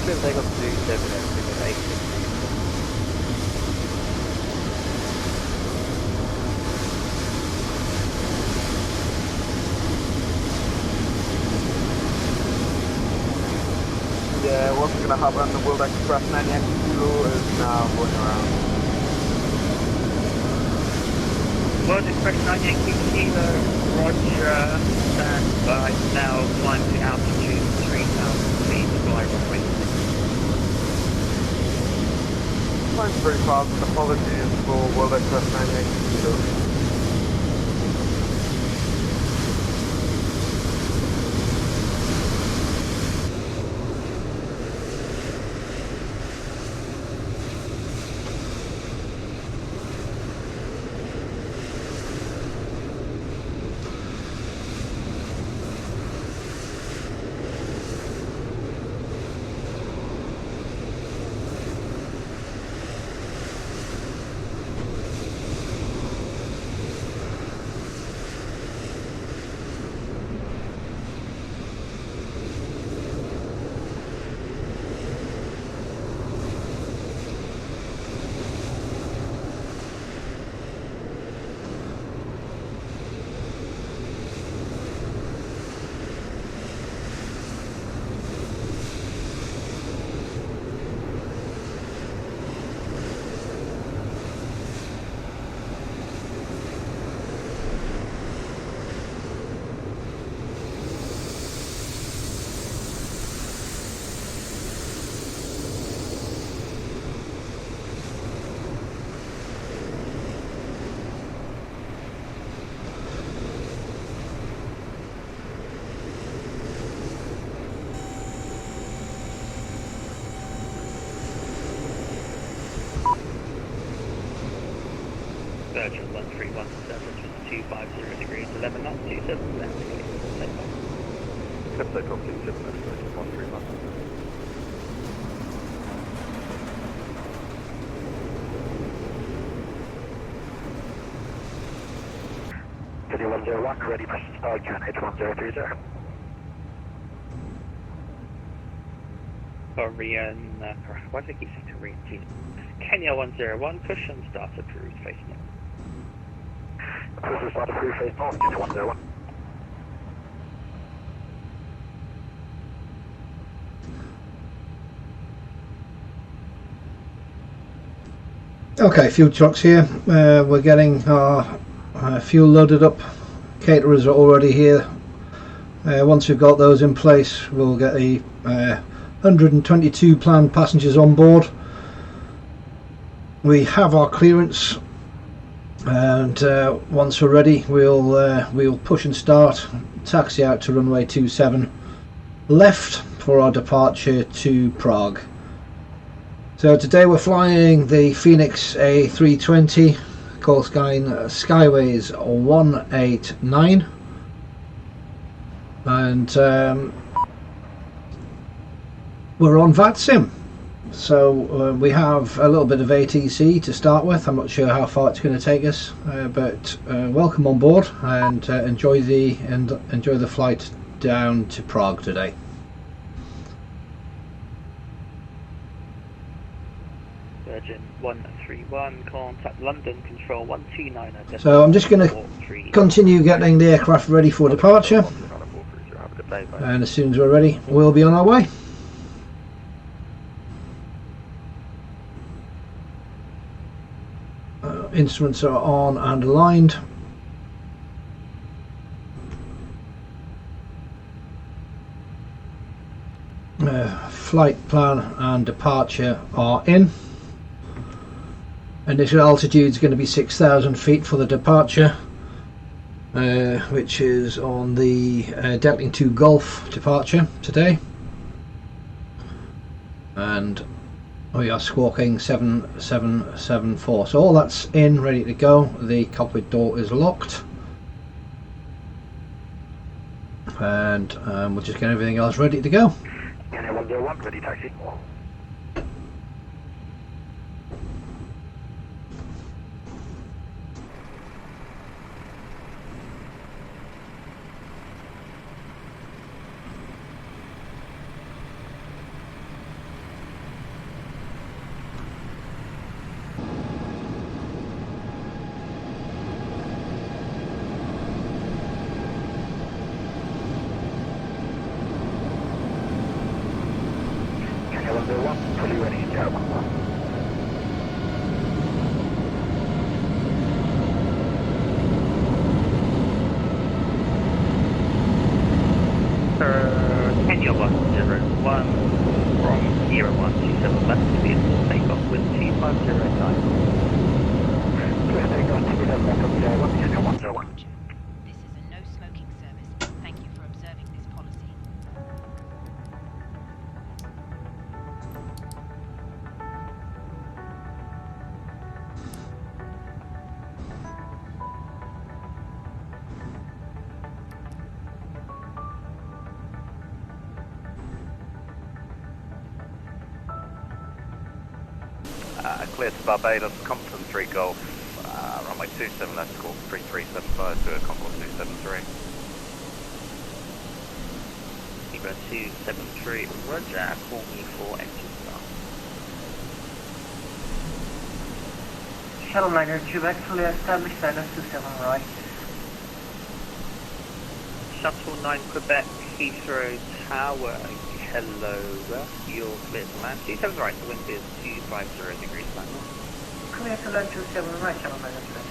Clear takeoff to 7 and 8. Yeah, what's gonna happen? The World Express 98 Kilo is now going around. World Express 98 Kilo, Roger, stand by, now climb to altitude 3,000 feet, fly runway 6. Mine's pretty fast, and apologies for World Express 98 Kilo. Virgin 1317, 250 degrees, 11 knots, 27 left, Clear takeoff to 7 and 131. City 101, ready for start, QNH 1030. Korean, why do they keep saying Korean? Kenya 101, cushion start approved, face north. Cruiser start approved, face north, Kenya 101. Okay, fuel trucks here. We're getting our fuel loaded up. Caterers are already here. Once we've got those in place, we'll get the 122 planned passengers on board. We have our clearance, and once we're ready, we'll push and start, taxi out to runway 27 left for our departure to Prague. So today we're flying the Fenix A320, call sign Skyways 189, and we're on VATSIM. So we have a little bit of ATC to start with. I'm not sure how far it's going to take us, but welcome on board, and enjoy the flight down to Prague today. Virgin 131, contact London Control 129. So I'm just going to continue getting the aircraft ready for departure, and as soon as we're ready, we'll be on our way. Instruments are on and aligned. Flight plan and departure are in. Initial altitude is going to be 6,000 feet for the departure, which is on the Decking 2 Golf departure today, and we are squawking 7774. So all that's in, ready to go. The cockpit door is locked, and we'll just get everything else ready to go. Kenya 101, ready taxi. 3101, fully ready, Sierra 11. Kenya 101 from Sierra 127 left to be a full takeoff with 2509. Clear takeoff, 27 from Sierra 1, Kenya 101. This is a no smoking service. Thank you for observing this policy. Clear to Barbados, Compton 3 Golf, runway 27 left, call 3375 to Concord 273. Zebra 273, Roger, call me for engine start. Shuttle liner, Quebec, fully established, status 27 right. Shuttle 9 Quebec, Heathrow Tower, hello, you're clear to land. 27 right, the wind is 250 degrees right now. Clear to land 27 right, shuttle liner, Quebec.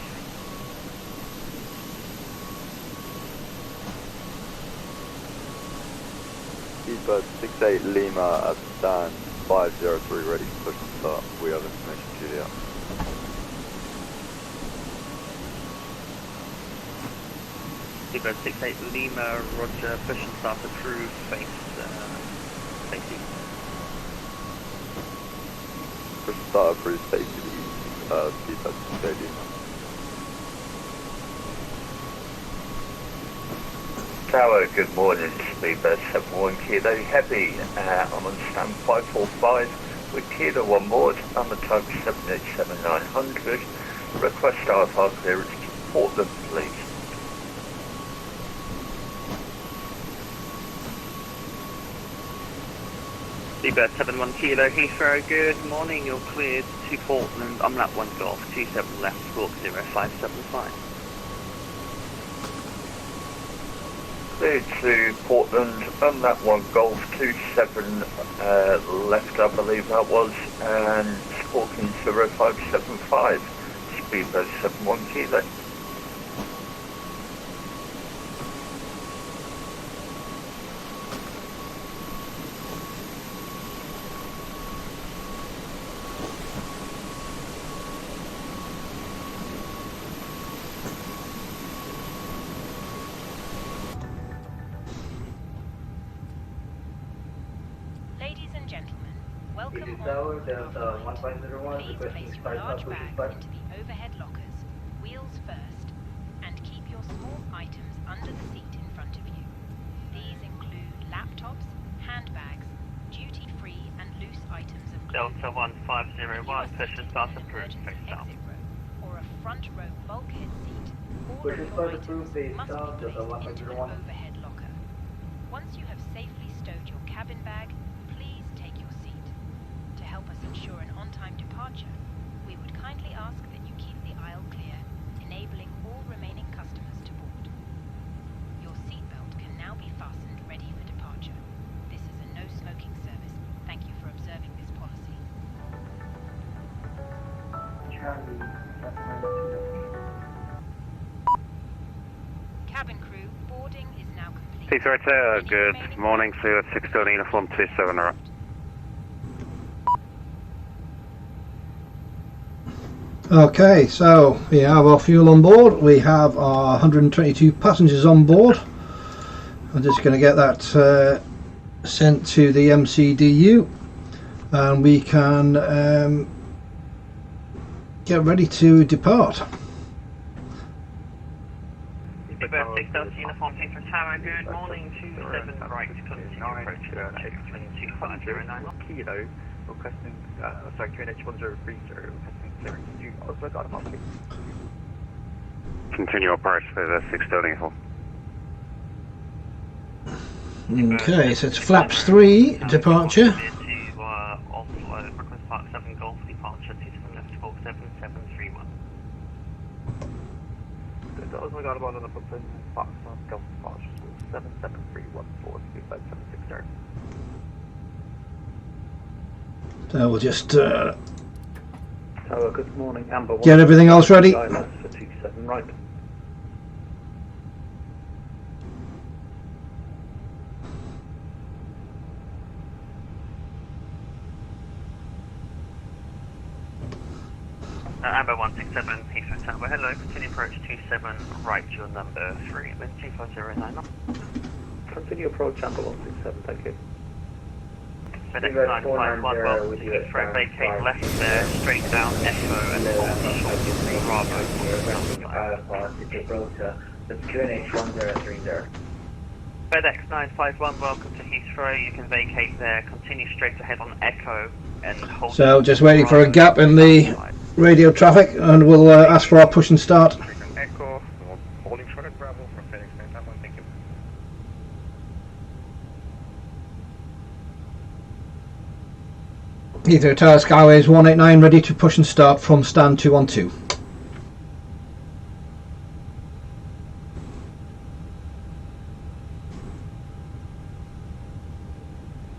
Seabird 68 Lima at stand 503 ready to push and start. We have information Julia. Zebra 68 Lima, Roger, push and start approved, face east. Push and start approved, face to the east, Seabird 68 Lima. Tower, good morning, Speedbird 71 Kilo Heavy, I'm on stand 545 with Kilo on board, I'm at type 787-900, request IFR clearance to Portland please. Seabird 71 Kilo Heathrow, good morning, you're cleared to Portland, Umlaut 1 Golf, 27 left, squawk 0575. Cleared to Portland, that one Golf 27 left I believe that was, and squawking 0575, Speedbird 71 Kilo. Ladies and gentlemen, welcome on board our flight. Please place your large bags into the overhead lockers, wheels first, and keep your small items under the seat in front of you. These include laptops, handbags, duty-free and loose items of clothing. Delta 1501, push and start approved, face south. Exit row, or a front row bulkhead seat. All Push of and your start items approved, face must south, be Delta placed into an 1501. overhead locker. Once you have safely stowed your cabin bag, please take your seat. To help us ensure an on-time departure, we would kindly ask that you keep the aisle clear, enabling all remaining customers to board. Your seatbelt can now be fastened ready for departure. This is a no-smoking service. Thank you for observing this policy. Charlie, Cabin crew, boarding is now complete. Heathrow Tower, good morning, Seabird 630 uniform 27 right. Okay, so we have our fuel on board. We have our 122 passengers on board. I'm just going to get that sent to the MCDU, and we can get ready to depart. Seabird 630 uniform Heathrow Tower, good morning, 27 right, continue approach, check 22509. Kilo, requesting, sorry, QNH 1030, requesting clearance to Oslo Garden please. Continue approach for the 630 uniform. Okay, so it's flaps 3 departure. To Oslo, request Park 7 Golf departure, 27 left, squawk 7731. Oslo Garden on the Brooklyn, Fox Golf departure, 77314, Speedbird 760. So we'll just Tower, good morning. Amber 1. get everything else ready. ILS for 27 right. Amber 167, Heathrow Tower, hello, continue approach 27, right, your number 3, wind 250 knots. Continue approach Amber 167, thank you. FedEx 951, well, Heathrow, vacate left there, straight down, Echo, and hold Bravo. That's QNH 1030. FedEx 951, welcome to Heathrow, you can vacate there, continue straight ahead on Echo, and hold... So just waiting for a gap in the radio traffic, and we'll ask for our push and start. Echo, holding short at Bravo from FedEx 951, thank you. Heathrow Tower Skyways 189 ready to push and start from stand 212.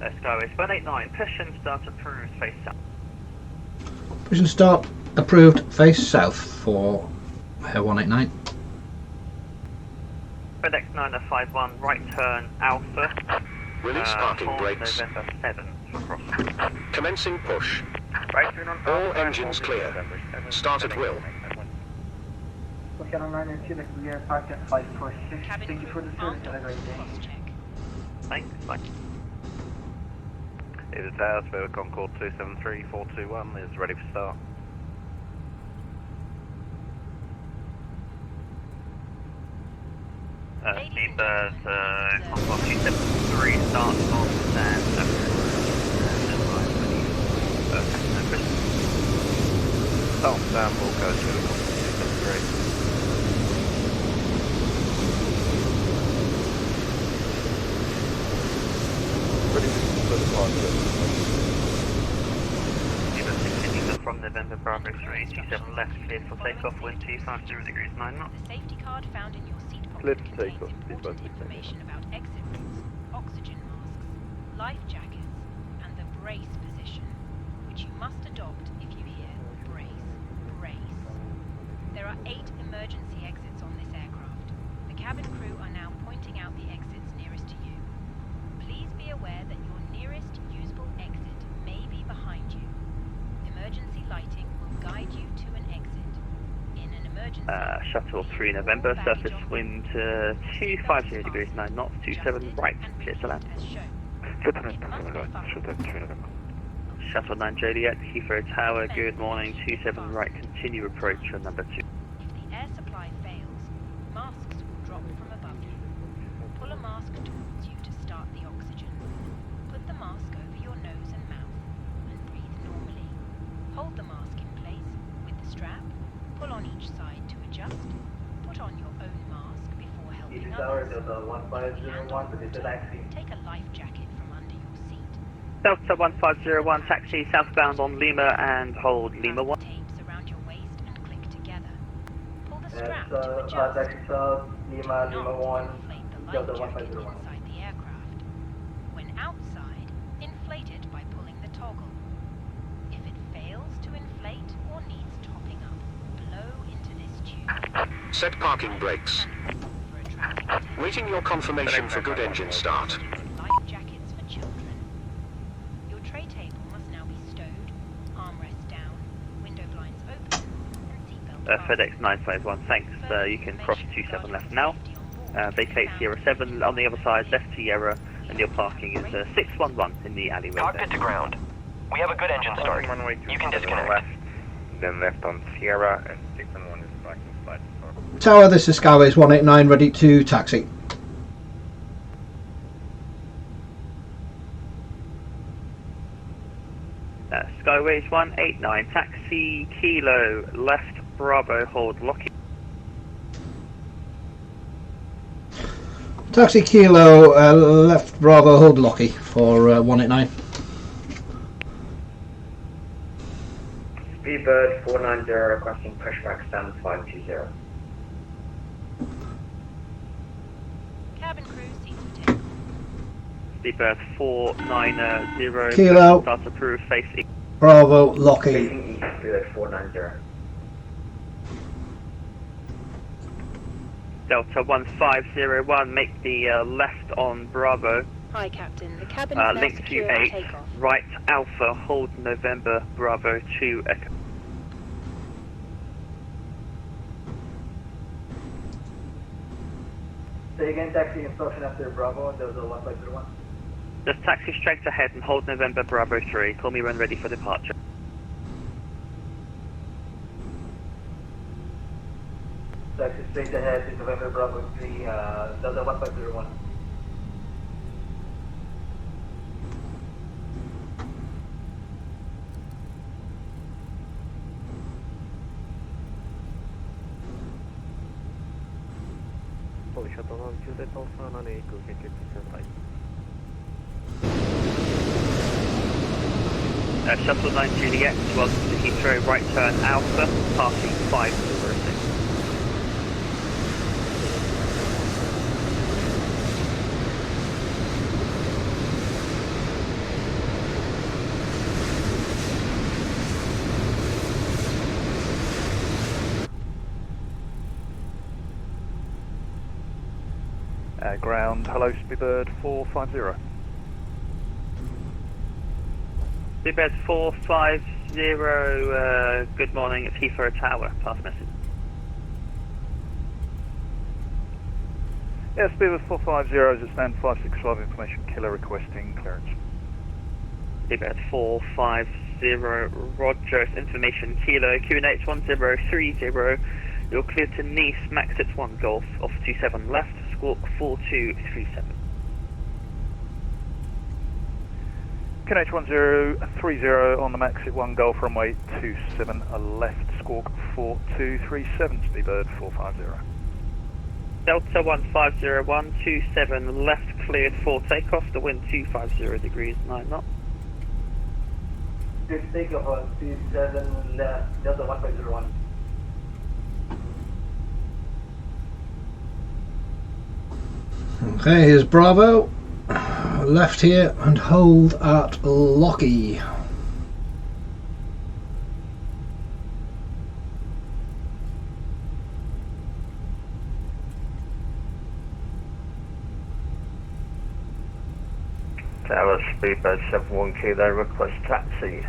Skyways 189, push and start approved, face south. Push and start approved, face south for 189. FedEx 951, right turn Alpha. Release parking brakes. November 7 for cross. Commencing push. Right turn on All Alpha, engines clear. Start at will. Okay, on 992, that we are parked at 546. Cabin Thank you for the crew service. armed Have a great day. cross-check. Thanks, bye. It is Towers for Concord 273421 is ready for start. Seabird, Concord 273 starts on stand. Start stand, will go to 273. From November Bravo 327 left, clear for takeoff, wind 250 degrees 9 knots. The safety card found in your seat Clear pocket to contains take off, please, important please. information about exit routes, oxygen masks, life jackets, and the brace position, which you must adopt if you hear brace, brace. There are 8 emergency exits on this aircraft. The cabin crew are now pointing out the exits nearest to you. Please be aware that your nearest usable exit may be behind you. Emergency lighting will guide you to an exit. In an emergency... Shuttle 3 November, surface wind 250 degrees 9 knots, 27 right, clear to land. Shuttle 9 Joliet, Heathrow Tower, good morning, 27 right, continue approach on number 2. If the air supply fails, masks will drop from above you. Pull a mask towards you to start the oxygen. Put the mask over your nose and mouth and breathe normally. Hold the mask in place with the strap. Pull on each side to adjust. Put on your own mask before helping others. Take a life jacket from under your seat. Delta 1501, taxi southbound on Lima and hold Lima 1. Tapes around your waist and click together. Pull the strap to adjust. Lima 1, Inflate the life Delta jacket 1501. inside the aircraft. When outside, inflate it by pulling the toggle. If it fails to inflate or needs topping up, blow into this tube. Set parking brakes. For a traffic test, Waiting your confirmation for good engine start. life jackets for children. Your tray table must now be stowed, armrests down, window blinds open, and seatbelt fastened. FedEx 951, thanks, you can cross 27 left now. Vacate Sierra 7 on the other side, left Sierra, and your parking is 611 in the alleyway. Cockpit to ground. We have a good engine start. You can disconnect. Left, then left on Sierra, and 611 is parking side. Tower, this is Skyways 189 ready to taxi. Skyways 189, taxi Kilo, left Bravo, hold Lockheed. Taxi Kilo, left Bravo, hold Locky for 189. Speedbird 490 requesting pushback stand 520. Cabin crew, seats for takeoff. Speedbird 490, Kilo. start approved, face east. Bravo, Lockheed. Facing east, clear at 490. Delta 1501, make the left on Bravo. Hi, Captain. The cabin is now Link to secure for 8, takeoff. right Alpha, hold November, Bravo 2 Echo. Say again, taxi instruction after Bravo, there was a 1501. Just taxi straight ahead and hold November, Bravo 3. Call me when ready for departure. Taxi straight ahead to November Bravo 3, Delta 1501. Shuttle 9 Juliet, welcome to Heathrow, right turn Alpha, passing 506. Ground, hello, Speedbird 450. Seabed 450, good morning, it's Heathrow Tower, pass message. Yeah, Speedbird 450, is at stand 565, information killer requesting clearance. Seabed 450, Roger, it's information kilo, QNH 1030, you're clear to Nice, max at 1 Golf, off 27 left, squawk 4237. QNH 1030 on the max at 1 Golf, runway 27 left, squawk 4237, Speedbird 450. Delta 1501, 27 left, cleared for takeoff, the wind 250 degrees 9 knots. Please take off on 27 left, Delta 1501. Okay, here's Bravo. Left here and hold at Lockheed. Tower Speedbird 71 Kilo, request taxi.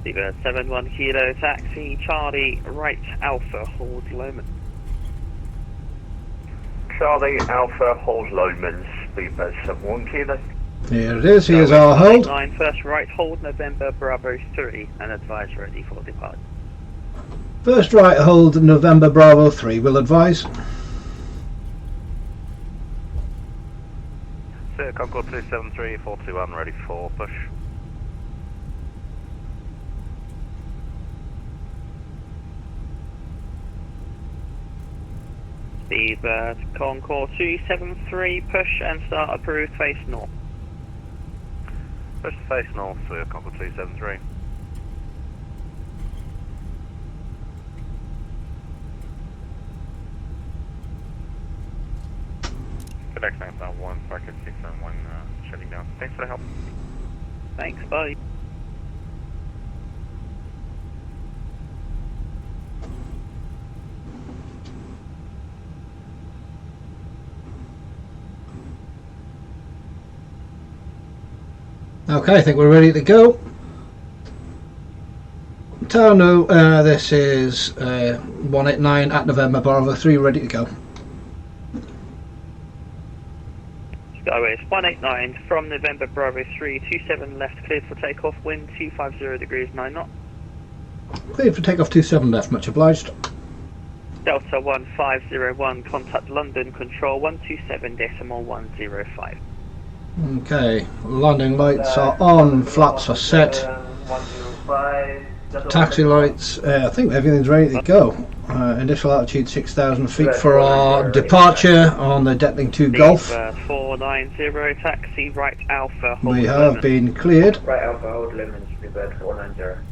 Speedbird 71 Kilo, taxi, Charlie, right Alpha, hold Lowman. Charlie Alpha, hold Lowman, Speedbird 71 Kilo. Here it is, here's our hold. 9, first right, hold November, Bravo 3, and advise ready for departure. First right hold November Bravo 3, will advise. Sir, Concord 273, 421, ready for push. Speedbird Concord 273, push and start approved, face north. Push to face north, Sir, Concord 273. FedEx 951, Parker 671, shutting down. Thanks for the help. Thanks, bye. Okay, I think we're ready to go. Tower, this is 189 at November Bravo 3, ready to go. Skyway 189 from November Bravo 3, 27 left, cleared for takeoff, wind 250 degrees 9 knots. Cleared for takeoff 27 left, much obliged. Delta 1501, contact London, control 127.105. Okay, landing lights are on, flaps are set. 105. Taxi lights, I think everything's ready to go. Initial altitude 6,000 feet for our departure on the Detling 2 Golf. 490, taxi, right Alpha, We have been cleared. Right Alpha, hold Lemon, Speedbird 490.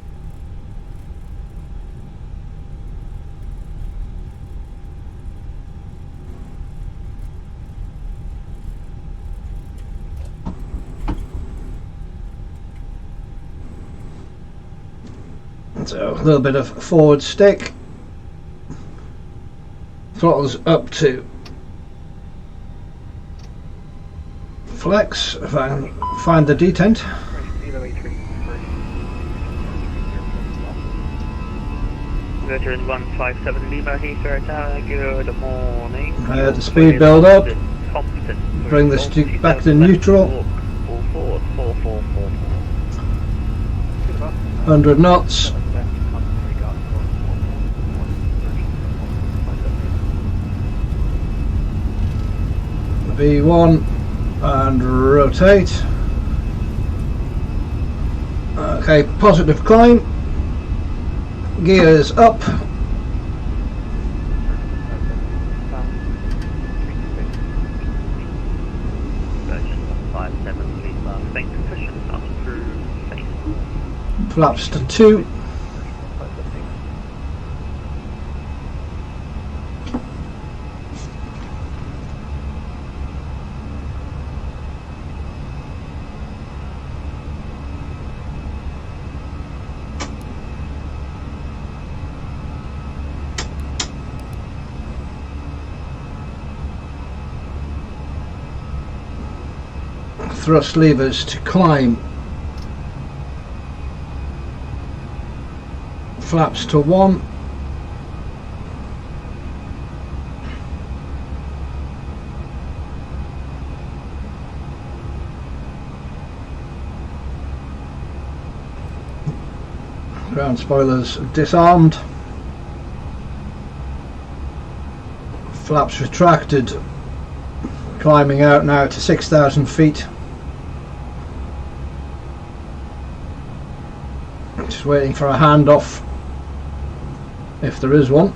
So a little bit of forward stick. Throttles up to flex. If I can find the detent. Veteran 157 Lima Heathrow Tower, good morning. The speed build up. Bring the stick back to neutral. 100 knots. V1 and rotate. Okay, positive climb. Gears up. Flaps to 2. Thrust levers to climb. Flaps to 1. Ground spoilers disarmed. Flaps retracted. Climbing out now to 6,000 feet. Just waiting for a handoff, if there is one.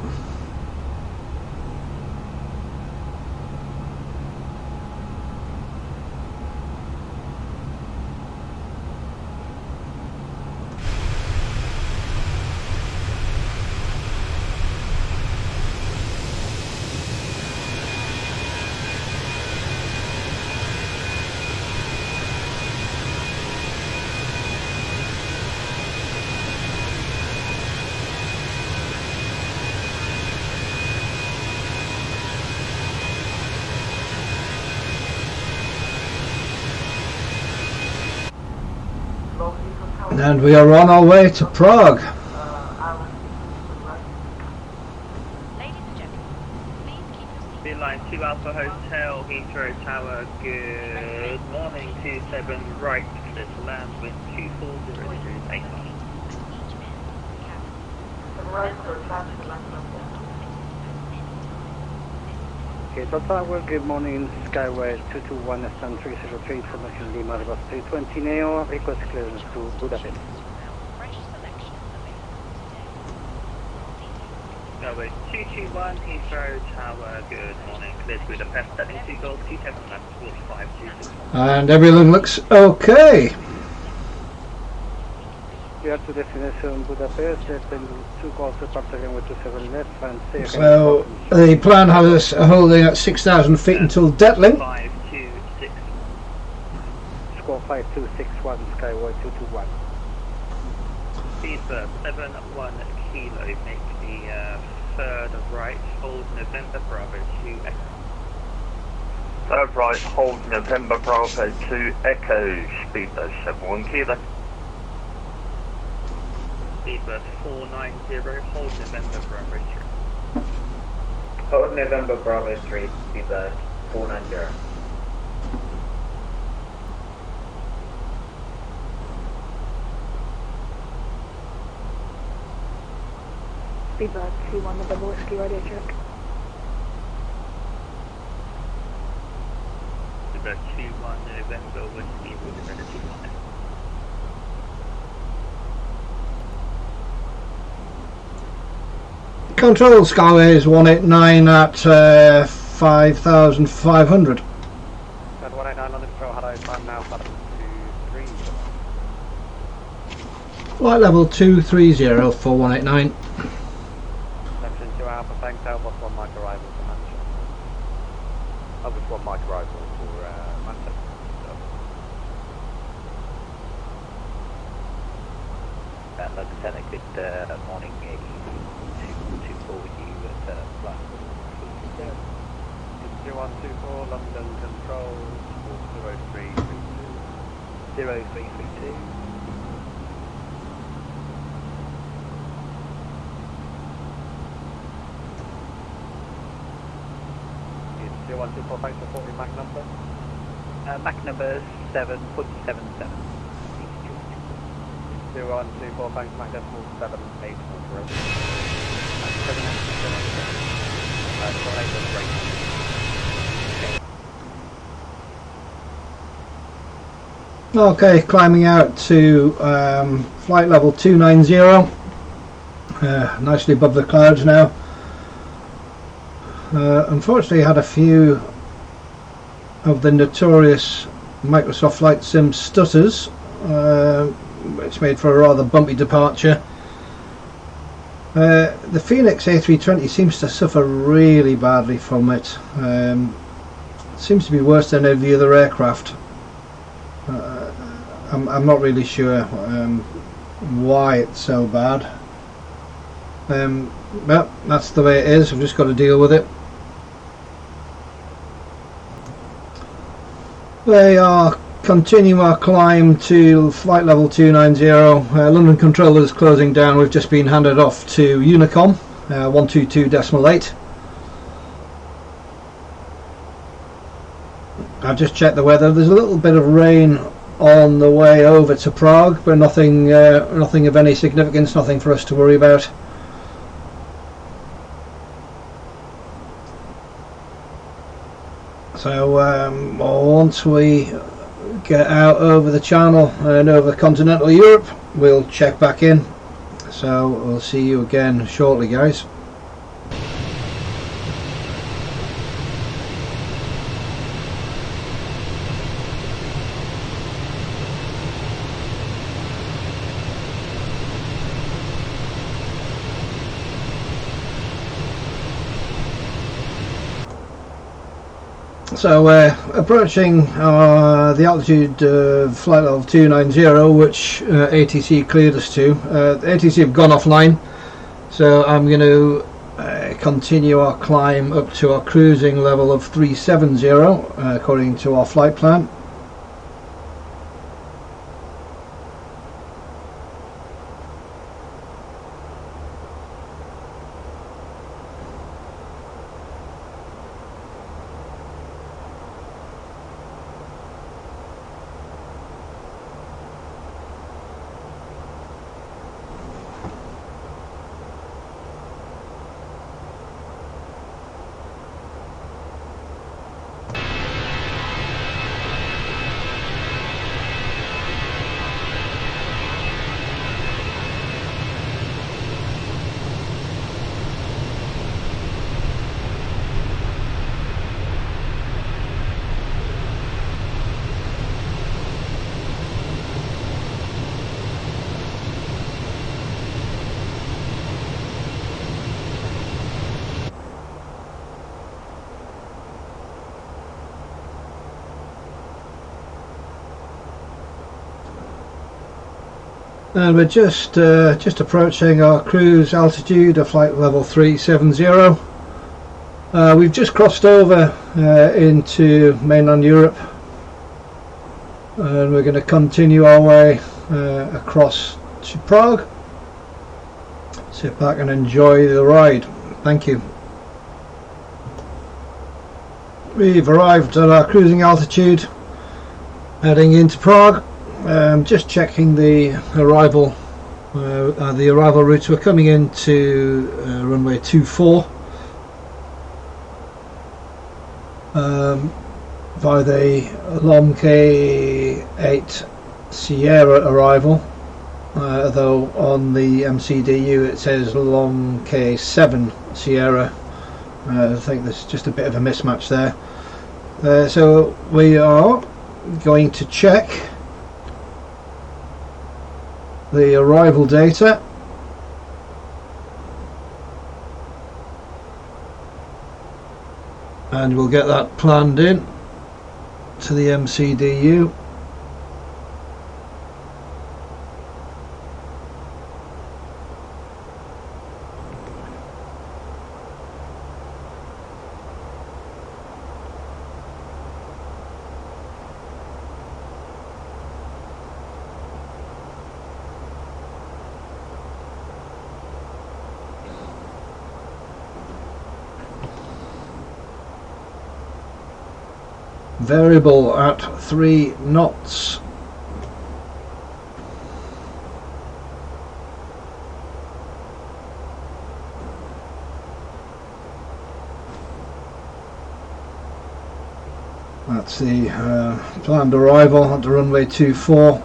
And we are on our way to Prague. Line 2 Alpha Hotel, Heathrow Tower, good morning, 27 right, clear to land with 240 degrees 8 knots. Okay, so Tower, good morning, Skyway 221 Sun 303, information Lima, bus 320 Neo, request clearance to Budapest. Skyway 221 Heathrow Tower, good morning, clear to Budapest, setting 2 Golf 27 left, 45 26. And everything looks okay. We are to destination Budapest, then 2 calls departing with 27 left, and so the plan has us holding at 6,000 feet until Detling. 526. Score 5261, Skyway 221. Speed 71 kilo, make the third right, hold November Bravo 2 Echo. Third right, hold November Bravo 2 Echo, speed 71 kilo. Speedbird 490, hold November Bravo 3. Hold November Bravo 3, Speedbird 490. Speedbird 21 November Whiskey radio check. Speedbird 21 November Whiskey radio check. Control Skyways 189 at 5,500. 189 on the control, hello, time now, 723. Flight level 230 for 189. Section 2 Alpha, thanks, Alpha, 1 mic arrival for Manchester. That was 1 mic arrival for Manchester. Lieutenant, good morning. 224 with you at flight 2124 London Control, 0332. 0332. It's 2124, thanks for reporting Mac number. Mac number 747. 2124, thanks Mac decimal 784. Okay, climbing out to flight level 290, nicely above the clouds now. Unfortunately, I had a few of the notorious Microsoft Flight Sim stutters, which made for a rather bumpy departure. The Fenix A320 seems to suffer really badly from it. Seems to be worse than any of the other aircraft. I'm not really sure why it's so bad. But that's the way it is. I've just got to deal with it. We are continuing our climb to flight level 290. London controller is closing down. We've just been handed off to Unicom 122.8. I've just checked the weather. There's a little bit of rain on the way over to Prague, but nothing of any significance, nothing for us to worry about. So once we get out over the channel and over continental Europe, we'll check back in. So we'll see you again shortly, guys. So we're approaching the altitude of flight level 290, which ATC cleared us to. The ATC have gone offline, so I'm going to continue our climb up to our cruising level of 370 according to our flight plan. And we're just approaching our cruise altitude of flight level 370. We've just crossed over into mainland Europe, and we're going to continue our way across to Prague. Sit back and enjoy the ride. Thank you. We've arrived at our cruising altitude, heading into Prague. Just checking the arrival routes. We're coming into runway 24 by the LOM K8 Sierra arrival, though on the MCDU it says LOM K7 Sierra. I think there's just a bit of a mismatch there. So we are going to check the arrival data, and we'll get that planned in to the MCDU. variable at 3 knots. That's the planned arrival at the runway 24.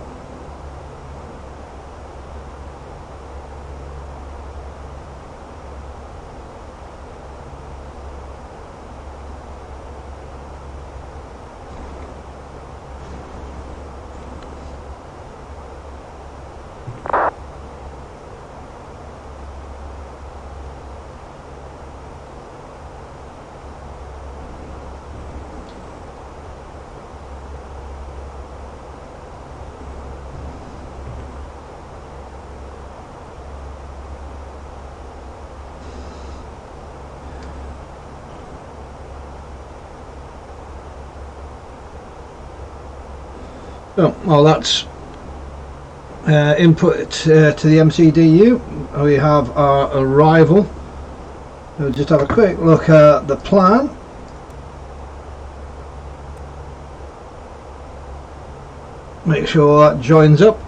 Oh, well, that's input to the MCDU. We have our arrival. We'll just have a quick look at the plan. Make sure that joins up.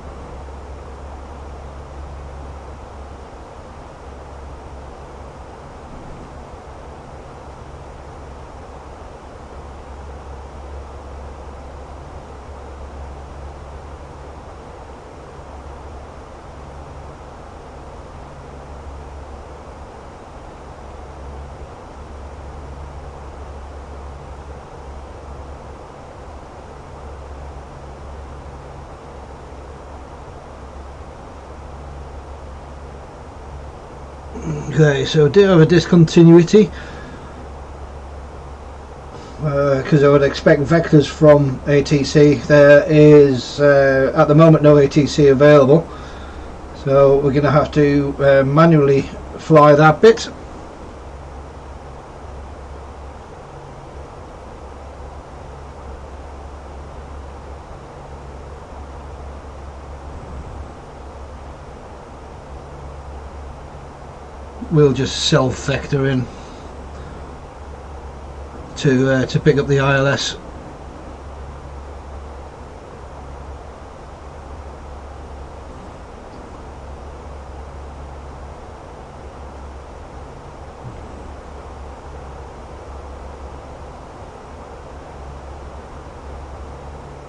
Okay, so do have a discontinuity because I would expect vectors from ATC. There is at the moment no ATC available, so we're going to have to manually fly that bit. We'll just self-vector in to pick up the ILS.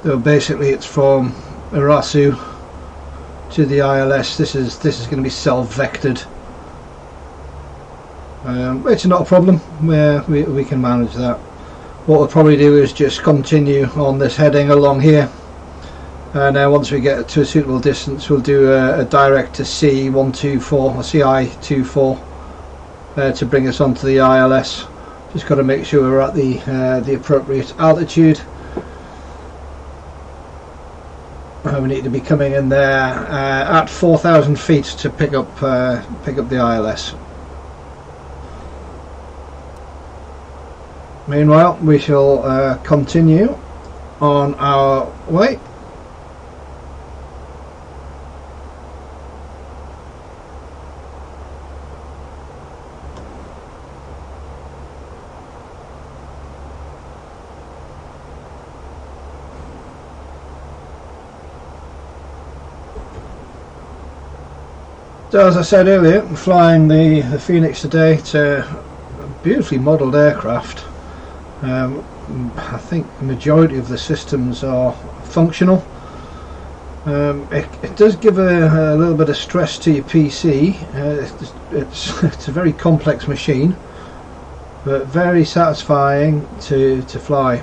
So basically, it's from Irasu to the ILS. This is going to be self-vectored. It's not a problem. We can manage that. What we'll probably do is just continue on this heading along here, and then once we get to a suitable distance, we'll do a direct to C124 or CI24 to bring us onto the ILS. Just got to make sure we're at the appropriate altitude. We need to be coming in there at 4,000 feet to pick up the ILS. Meanwhile, we shall continue on our way. So as I said earlier, I'm flying the Fenix today. It's a beautifully modelled aircraft. I think the majority of the systems are functional. It does give a little bit of stress to your PC. It's a very complex machine, but very satisfying to fly,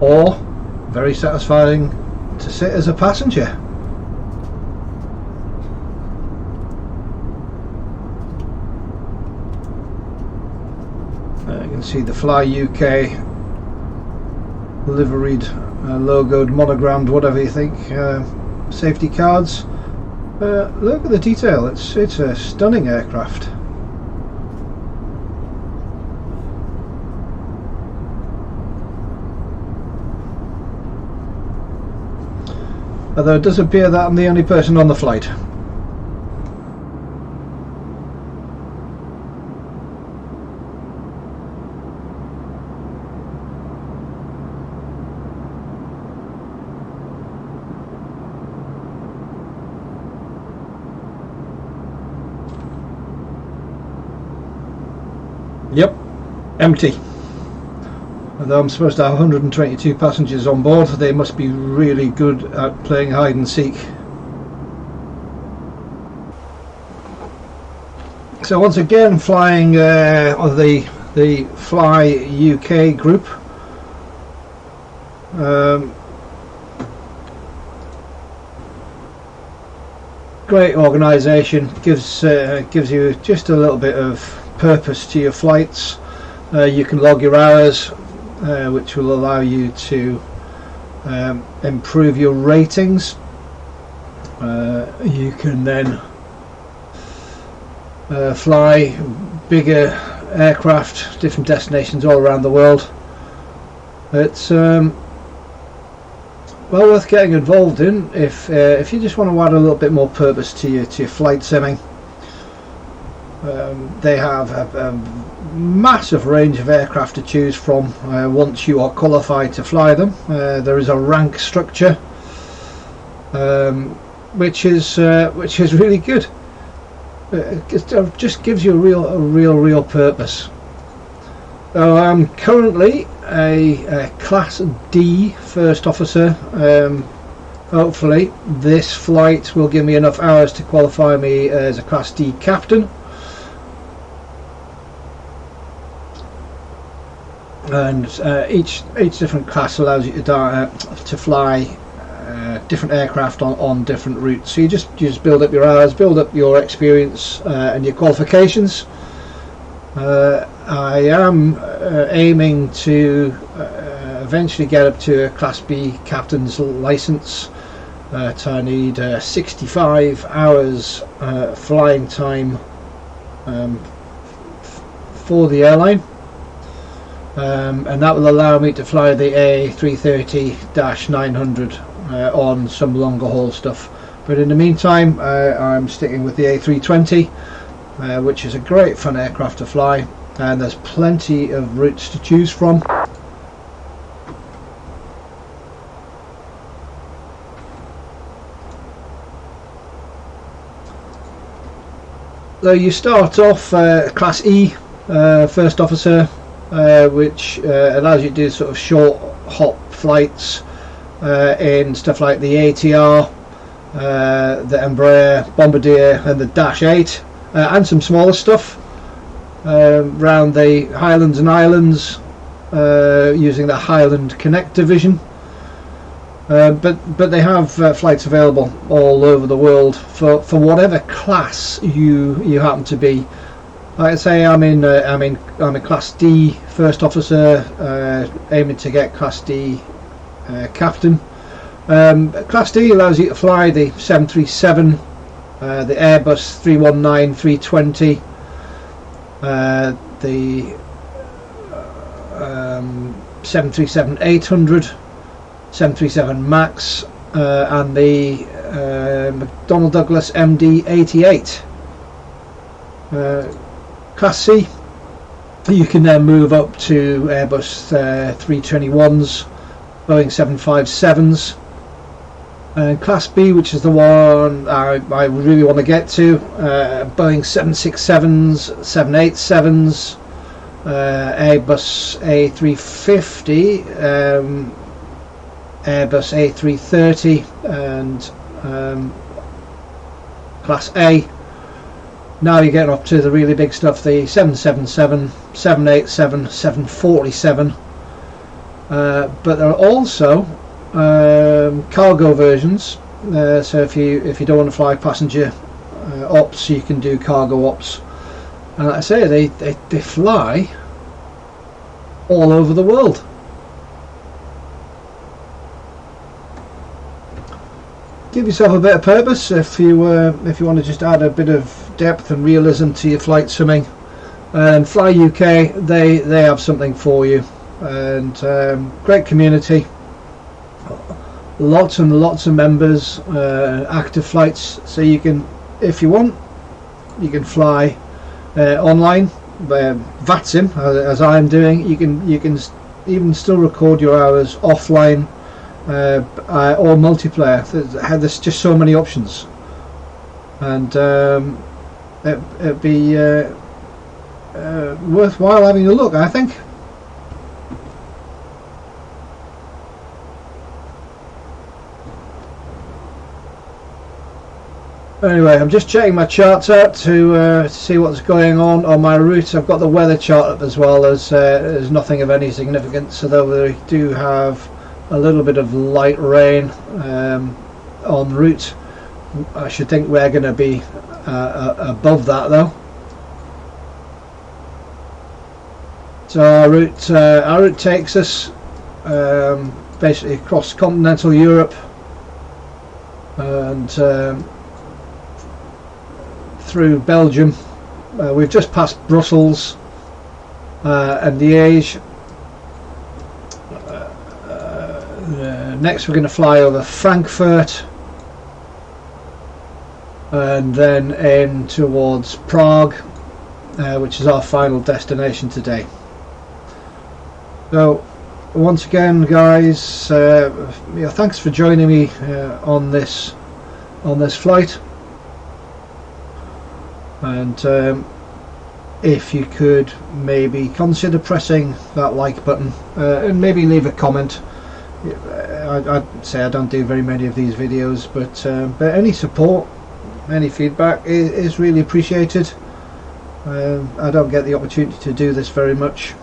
or very satisfying to sit as a passenger. You can see the FlyUK liveried, logoed, monogrammed, whatever you think, safety cards. Look at the detail. It's a stunning aircraft. Although it does appear that I'm the only person on the flight. empty. Although I'm supposed to have 122 passengers on board, they must be really good at playing hide and seek. So once again, flying the FlyUK group. Great organisation, gives you just a little bit of purpose to your flights. You can log your hours, which will allow you to improve your ratings. You can then fly bigger aircraft, different destinations all around the world. It's well worth getting involved in if you just want to add a little bit more purpose to your flight simming. They have a massive range of aircraft to choose from once you are qualified to fly them. There is a rank structure, which is really good. It just gives you a real purpose. So I'm currently a Class D first officer. Hopefully this flight will give me enough hours to qualify me as a Class D captain. And each different class allows you to fly different aircraft on different routes. So you just build up your hours, build up your experience and your qualifications. I am aiming to eventually get up to a Class B captain's license. So I need 65 hours flying time for the airline. And that will allow me to fly the A330-900 on some longer haul stuff. But in the meantime, I'm sticking with the A320, which is a great fun aircraft to fly, and there's plenty of routes to choose from. So you start off Class E, first officer, which allows you to do sort of short hop flights in stuff like the ATR, the Embraer, Bombardier and the Dash 8, and some smaller stuff around the Highlands and Islands using the Highland Connect division. But they have flights available all over the world for whatever class you happen to be. Like I say, I'm a Class D first officer, aiming to get Class D captain. Class D allows you to fly the 737, the Airbus 319-320, the 737-800, 737 MAX, and the McDonnell Douglas MD-88. Class C, you can then move up to Airbus 321s, Boeing 757s, and Class B, which is the one I really want to get to, Boeing 767s, 787s, Airbus A350, Airbus A330, and Class A. Now you're getting up to the really big stuff, the 777, 787, 747, but there are also cargo versions. So if you don't want to fly passenger ops, you can do cargo ops. And like I say, they fly all over the world. Give yourself a bit of purpose if you want to just add a bit of depth and realism to your flight simming. And FlyUK, they have something for you. And great community, lots and lots of members, active flights. So you can, if you want, you can fly online via VATSIM, as I'm doing. You can even still record your hours offline. Or multiplayer. There's just so many options, and it'd be worthwhile having a look, I think. Anyway, I'm just checking my charts out to see what's going on my route. I've got the weather chart up as well, as there's nothing of any significance, although we do have a little bit of light rain en route. I should think we're going to be above that though. So our route takes us basically across continental Europe and through Belgium. We've just passed Brussels and Liège. Next we're going to fly over Frankfurt and then in towards Prague, which is our final destination today. So once again, guys, thanks for joining me on this flight. And if you could maybe consider pressing that like button and maybe leave a comment. I'd say I don't do very many of these videos, but any support, any feedback is really appreciated. I don't get the opportunity to do this very much,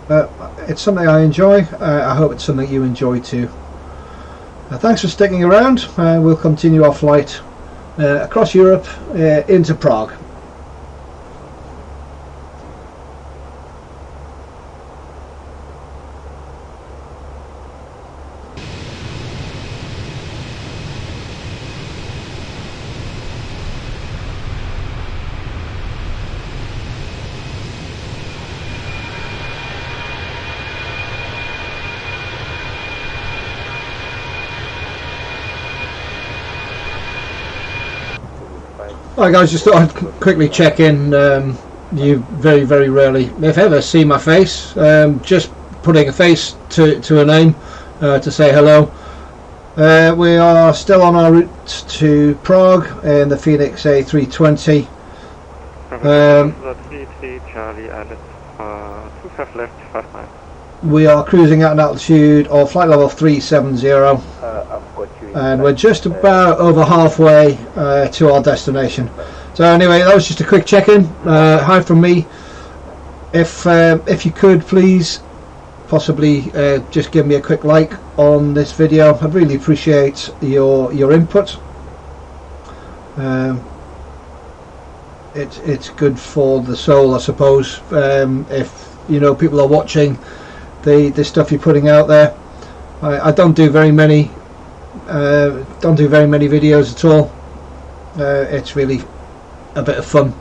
but it's something I enjoy. I hope it's something you enjoy too. Thanks for sticking around. We'll continue our flight across Europe into Prague. Hi guys, just thought I'd quickly check in. You very rarely, if ever, see my face. Just putting a face to a name to say hello. We are still on our route to Prague in the Fenix A320. Charlie, Alice, 25 left, 59. We are cruising at an altitude of flight level 370. And we're just about over halfway to our destination. So anyway, that was just a quick check-in. Hi from me. If you could please possibly just give me a quick like on this video, I'd really appreciate your input. It's good for the soul, I suppose, if people are watching the stuff you're putting out there. I don't do very many videos at all. It's really a bit of fun,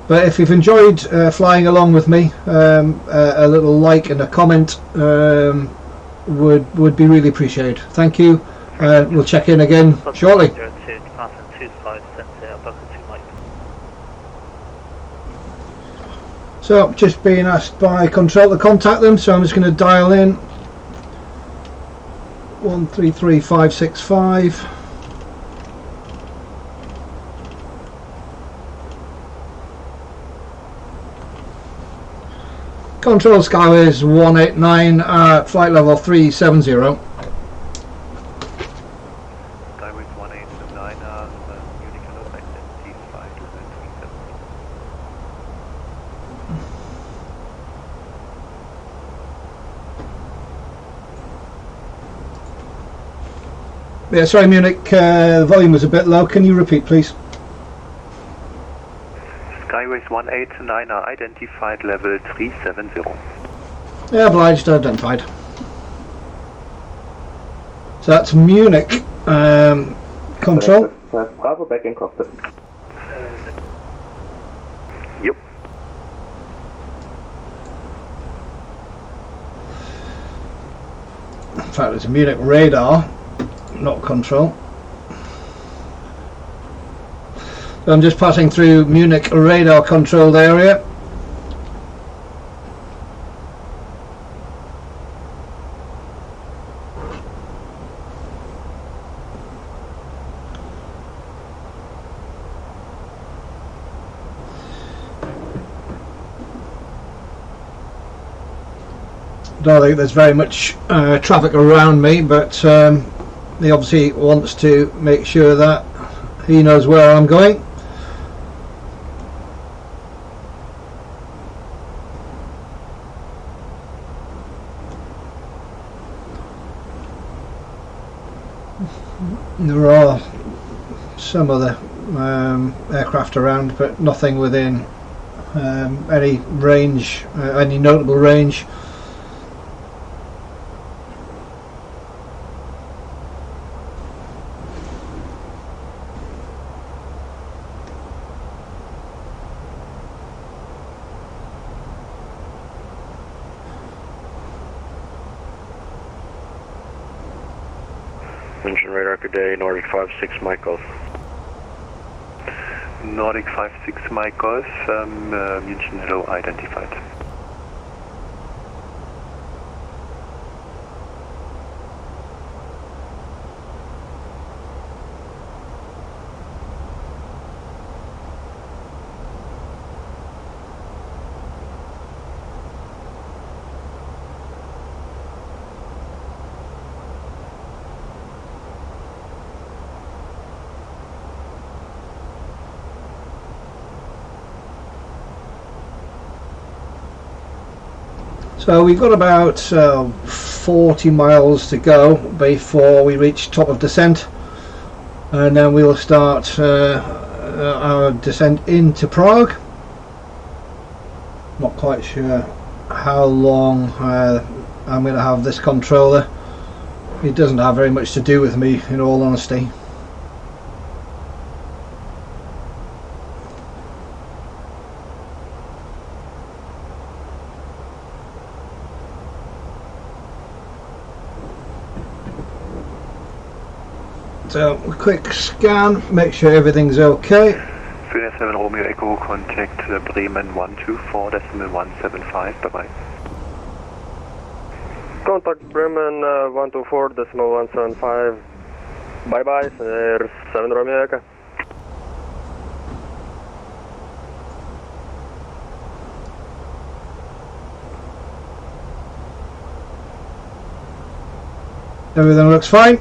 but if you've enjoyed flying along with me, a little like and a comment would be really appreciated. Thank you. We'll check in again shortly. So just being asked by control to contact them, so I'm just going to dial in 133565. Control Skyways 189 at flight level 370. Skyways 189 Munich Hello identity flight level 370. Yeah, sorry Munich, the volume was a bit low. Can you repeat please? Skyways 189 are identified level 370. Yeah, obliged, identified. So that's Munich. Control. Bravo back in cockpit. Yep. In fact, it's Munich radar, not control. I'm just passing through Munich radar controlled area. don't think there's very much traffic around me, but he obviously wants to make sure that he knows where I'm going. There are some other aircraft around, but nothing within any range, any notable range. Engine radar, good day, Nordic 56 Mike Golf. Nordic 56 Mike Golf, engine hello identified. So we've got about 40 miles to go before we reach top of descent, and then we'll start our descent into Prague. Not quite sure how long I'm going to have this controller. It doesn't have very much to do with me, in all honesty. So a quick scan, make sure everything's okay. 397 Romeo Echo, contact Bremen 124.175, bye bye. Contact Bremen 124.175, bye bye, 7 Romeo Echo. Everything looks fine.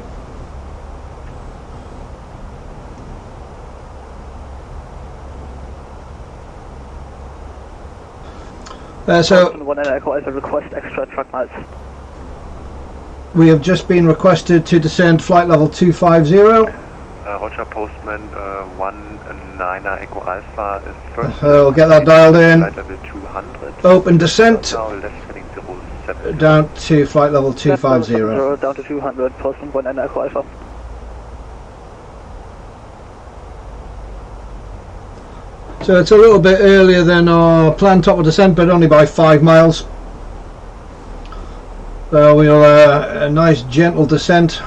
So request extra track lights. We have just been requested to descend flight level 250. Roger, Postman 19 Echo Alpha is first. We'll get that dialed in. Flight level 200. Open descent. Now left heading 07. Down to flight level 250. Down to 200, Postman 19 Echo Alpha. So it's a little bit earlier than our planned top of descent, but only by 5 miles. So we'll a nice gentle descent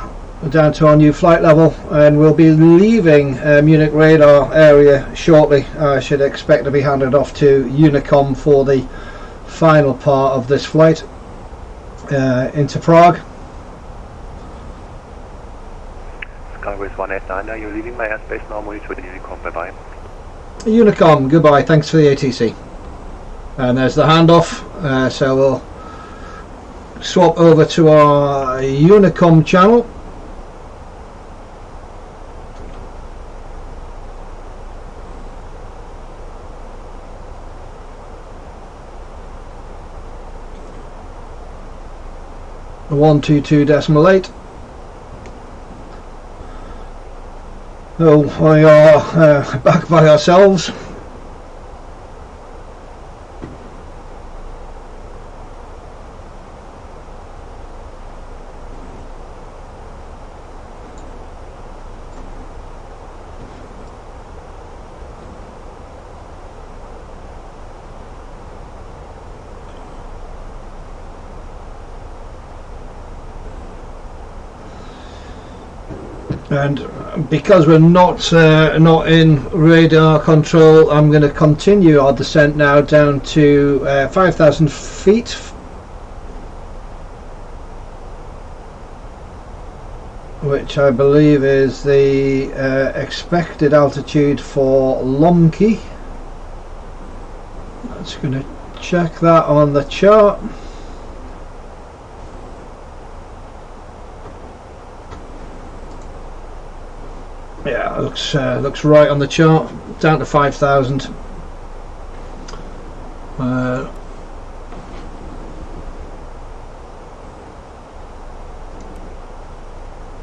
down to our new flight level, and we'll be leaving Munich radar area shortly. I should expect to be handed off to Unicom for the final part of this flight into Prague. Skyways 189, you're leaving my airspace now, monitor with Unicom, bye bye. Unicom, goodbye, thanks for the ATC. And there's the handoff, so we'll swap over to our Unicom channel. The 122.8. So we are back by ourselves. And because we're not in radar control, I'm going to continue our descent now down to 5,000 feet, which I believe is the expected altitude for Lomki. I'm just going to check that on the chart. Yeah, it looks right on the chart. Down to 5,000.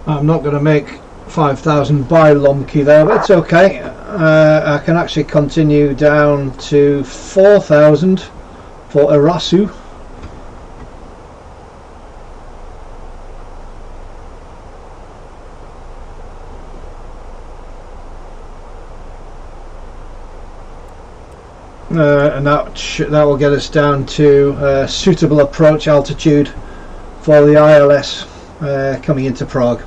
I'm not going to make 5,000 by Lomki there, but it's okay. I can actually continue down to 4,000 for Irasu. And that will get us down to suitable approach altitude for the ILS coming into Prague.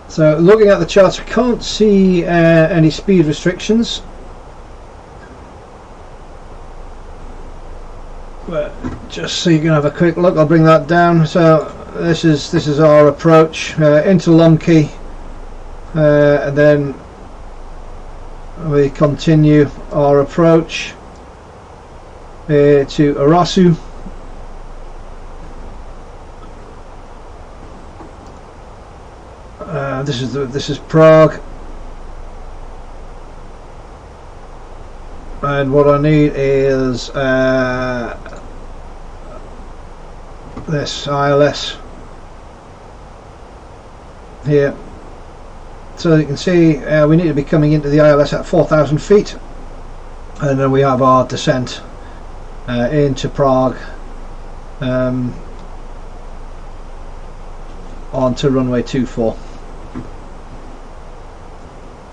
So looking at the charts, I can't see any speed restrictions, but just so you can have a quick look, I'll bring that down. So this is our approach into Lomki, and then we continue our approach to Irasu. This is Prague, and what I need is this ILS here. So you can see we need to be coming into the ILS at 4,000 feet, and then we have our descent into Prague onto runway 24.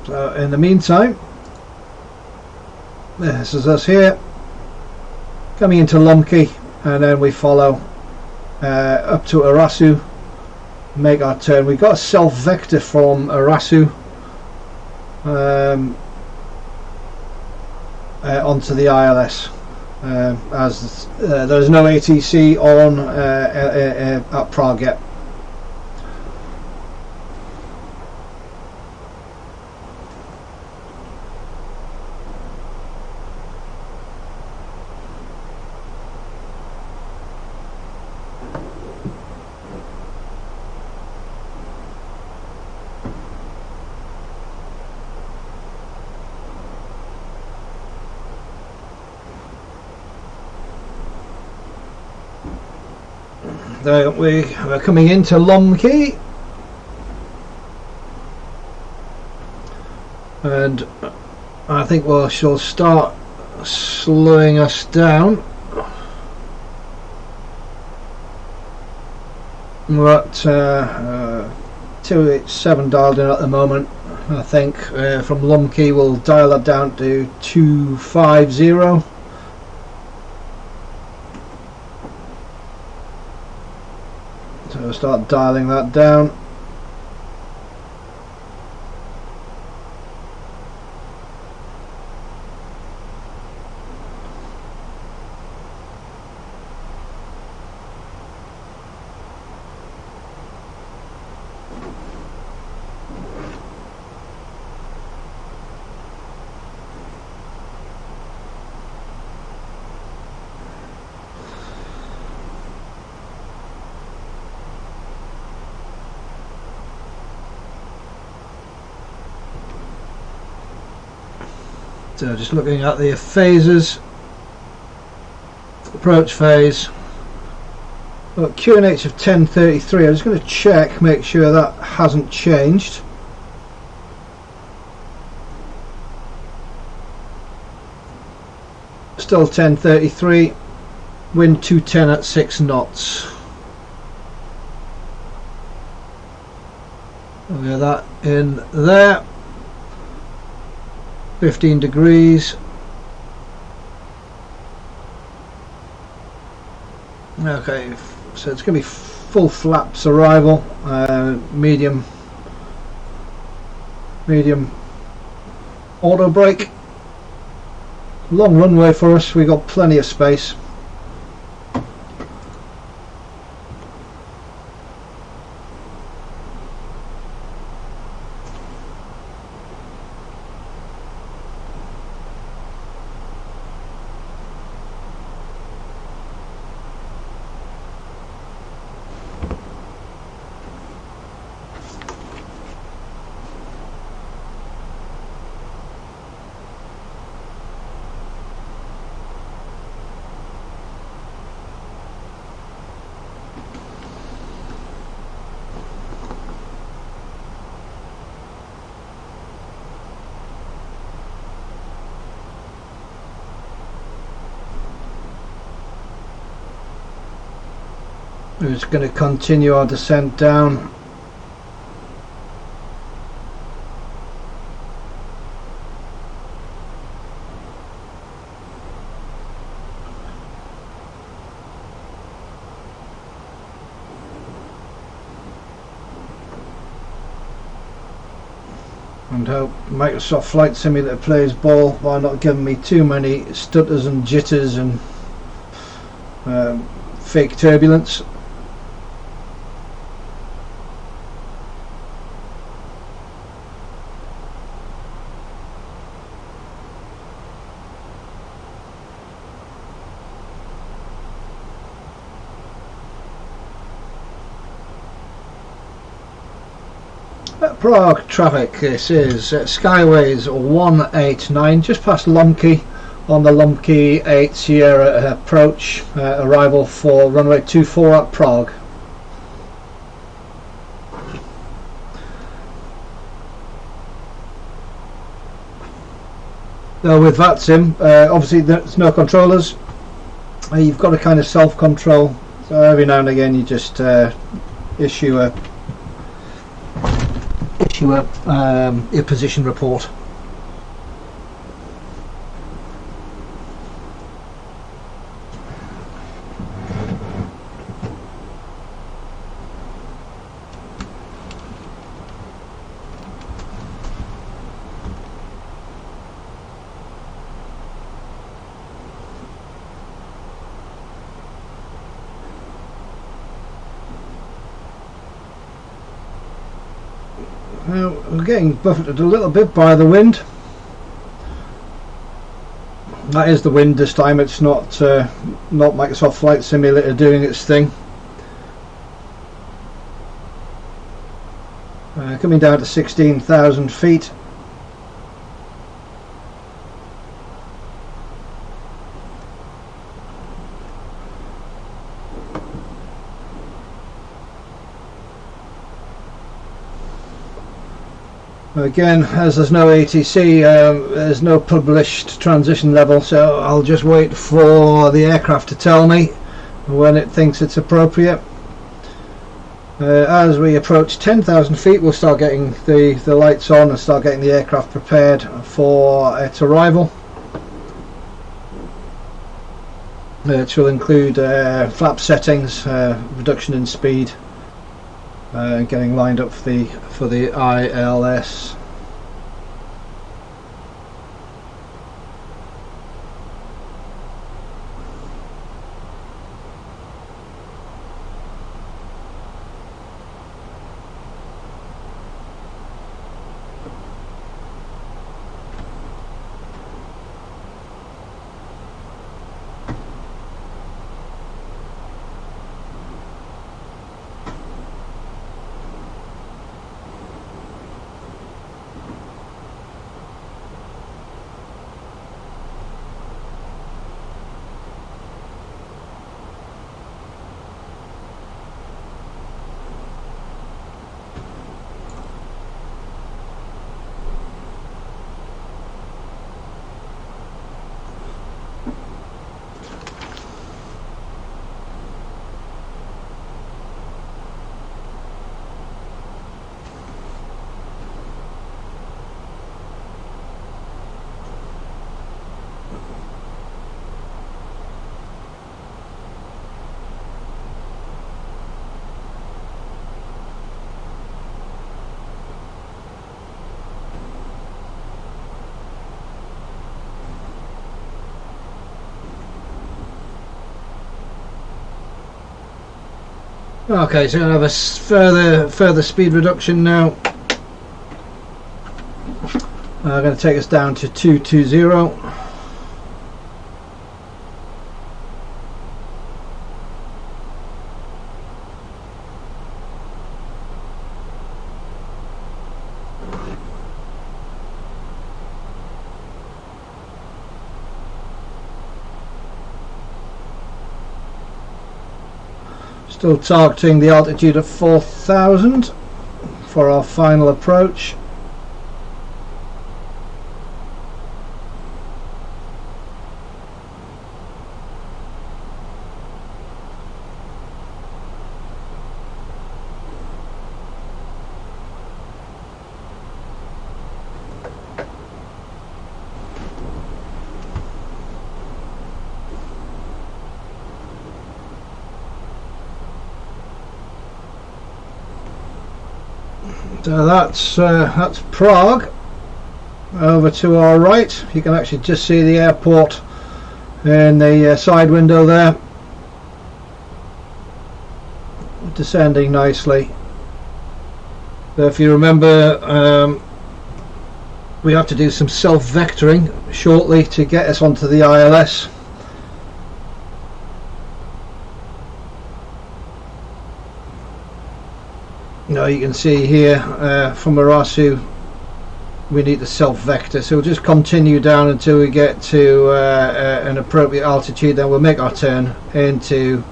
So in the meantime, this is us here coming into Lomki, and then we follow up to Irasu, make our turn. We've got a self vector from Irasu onto the ILS, as there's no ATC on at Prague yet. We're coming into Lomki, and I think she'll start slowing us down. We're at 287 dialed in at the moment. I think from Lomki we'll dial that down to 250. So we'll start dialing that down. So just looking at the phases, approach phase, got QNH of 1033. I'm just going to check, make sure that hasn't changed. Still 1033, wind 210 at 6 knots. We'll get that in there. 15 degrees. Okay, so it's going to be full flaps arrival, medium auto brake. Long runway for us, we got plenty of space. We're just going to continue our descent down. And hope Microsoft Flight Simulator plays ball by not giving me too many stutters and jitters and fake turbulence. Prague traffic, this is Skyways 189, just past Lomki on the Lomki 8 Sierra approach, arrival for runway 24 at Prague. Now with VATSIM, obviously there's no controllers, you've got to kind of self-control, so every now and again you just issue a position report. Now we're getting buffeted a little bit by the wind. That is the wind this time, it's not Microsoft Flight Simulator doing its thing. Coming down to 16,000 feet. Again, as there's no ATC, there's no published transition level, so I'll just wait for the aircraft to tell me when it thinks it's appropriate. As we approach 10,000 feet, we'll start getting the lights on and start getting the aircraft prepared for its arrival, which will include flap settings, reduction in speed, getting lined up for the ILS. Okay, so I have a further speed reduction now. I'm going to take us down to 220. Still targeting the altitude of 4,000 for our final approach. So that's Prague. Over to our right, you can actually just see the airport in the side window there, descending nicely. So if you remember, we have to do some self-vectoring shortly to get us onto the ILS. Now you can see here from Arasu we need to self-vector, so we'll just continue down until we get to an appropriate altitude, then we'll make our turn into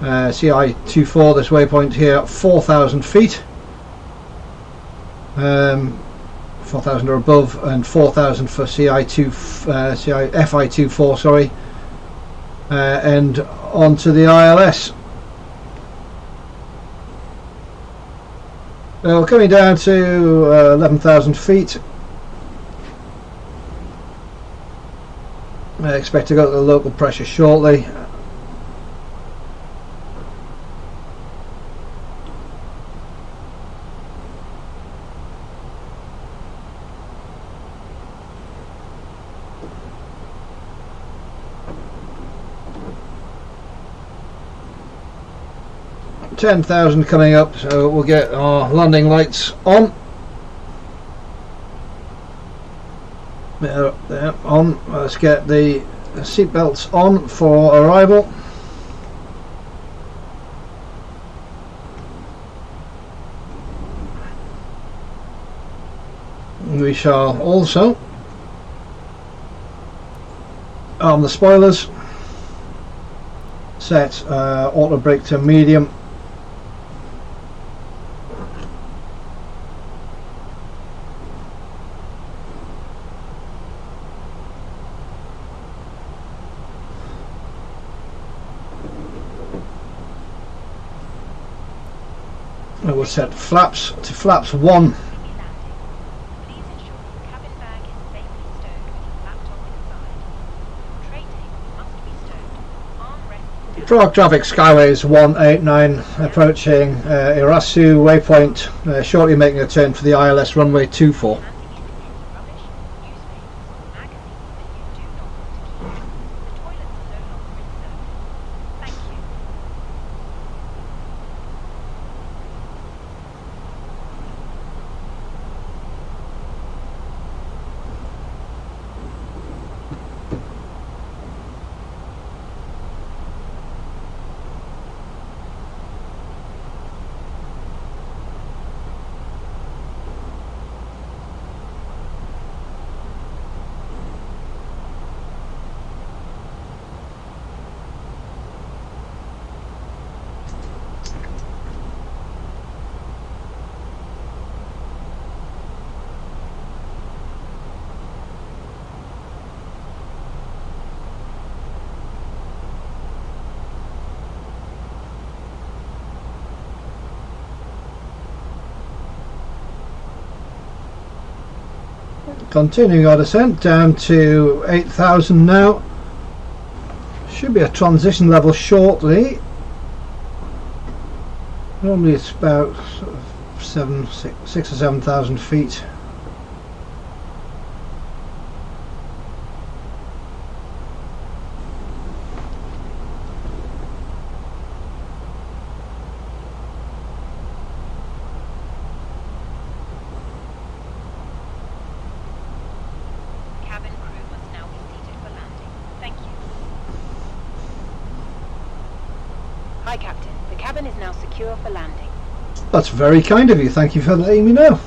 CI24, this waypoint here at 4,000 feet, 4,000 or above, and 4,000 for FI24, sorry, and onto the ILS. So coming down to 11,000 feet, I expect to go to the local pressure shortly. $10,000 coming up, so we'll get our landing lights on. There, on. Let's get the seat belts on for arrival. We shall also arm the spoilers, set auto brake to medium. We'll set flaps to flaps 1. Prague traffic Skyways 189 approaching Irasu waypoint, shortly making a turn for the ILS runway 24. Continuing our descent down to 8,000 now. Should be a transition level shortly. Normally it's about sort of 6 or 7,000 feet. Hi, Captain. The cabin is now secure for landing. That's very kind of you. Thank you for letting me know.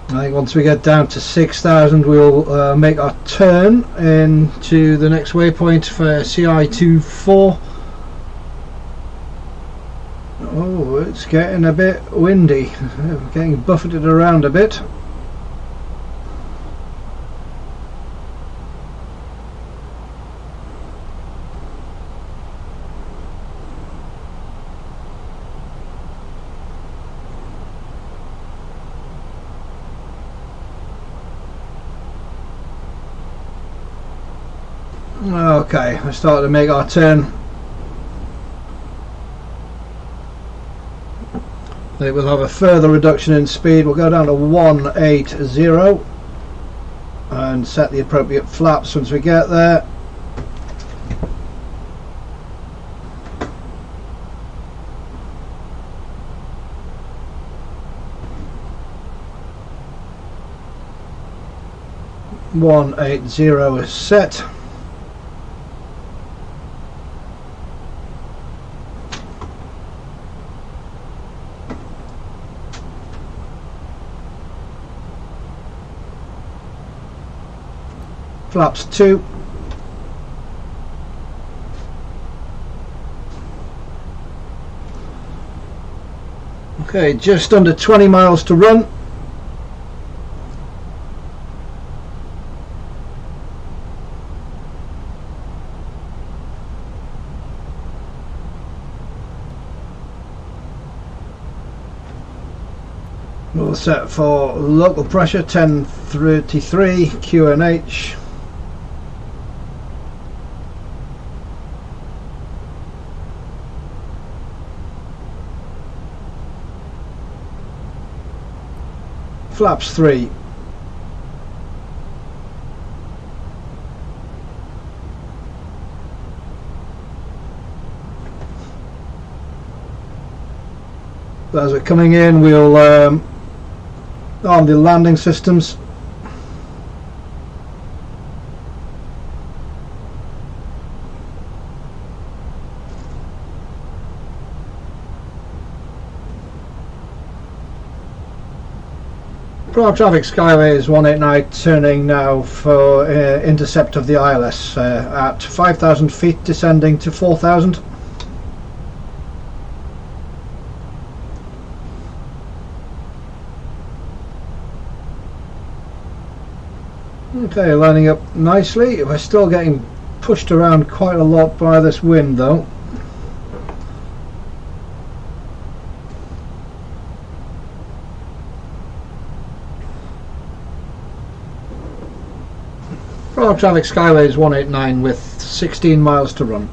I think once we get down to 6,000 we'll make our turn into the next waypoint for CI24. Oh, it's getting a bit windy. Getting buffeted around a bit. Okay, we're starting to make our turn. They will have a further reduction in speed. We'll go down to 180 and set the appropriate flaps once we get there. .180 is set. Flaps 2. Okay, just under 20 miles to run. We'll set for local pressure 1033 QNH. Flaps 3. As we're coming in, we'll arm the landing systems. Prague traffic Skyway is 189, turning now for intercept of the ILS at 5,000 feet, descending to 4,000. Okay, lining up nicely. We're still getting pushed around quite a lot by this wind though. Prague traffic Skyway is 189 with 16 miles to run.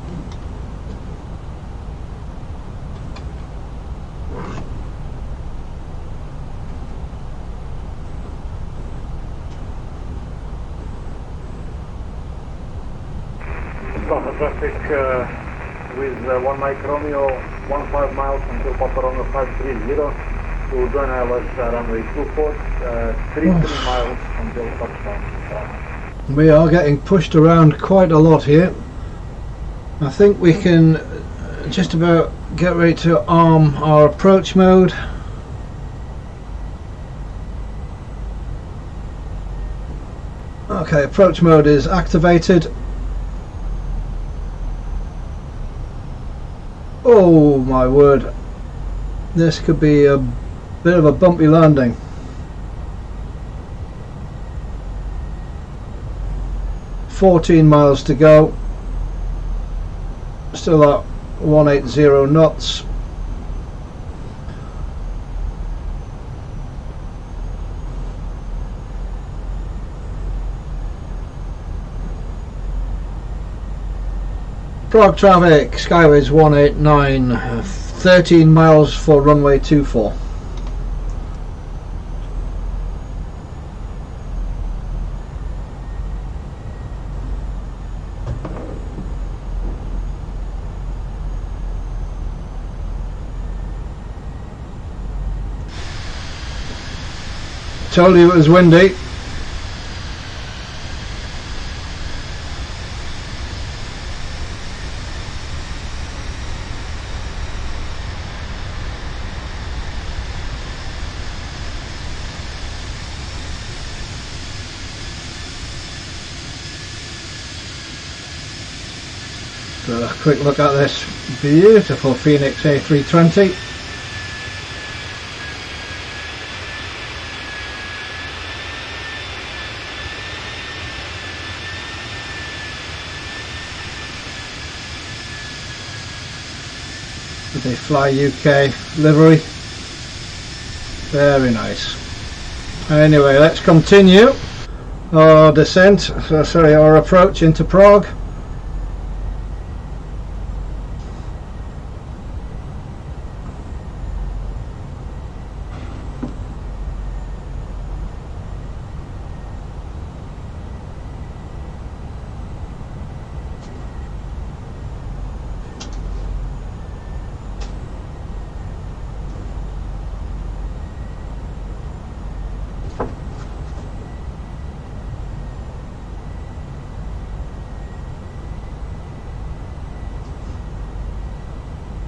Traffic with 1 Mike Romeo, 15 miles until Papa Romeo 530. We'll join ILS runway 24, 33 miles until touchdown. We are getting pushed around quite a lot here. I think we can just about get ready to arm our approach mode. Okay, approach mode is activated. Oh my word, this could be a bit of a bumpy landing. $14 miles to go, still at 180 knots. Prague traffic Skyway is 189, 13 miles for runway 24. Told you it was windy. So a quick look at this beautiful Fenix A320. With a FlyUK livery. Very nice. Anyway, let's continue our descent, our approach into Prague.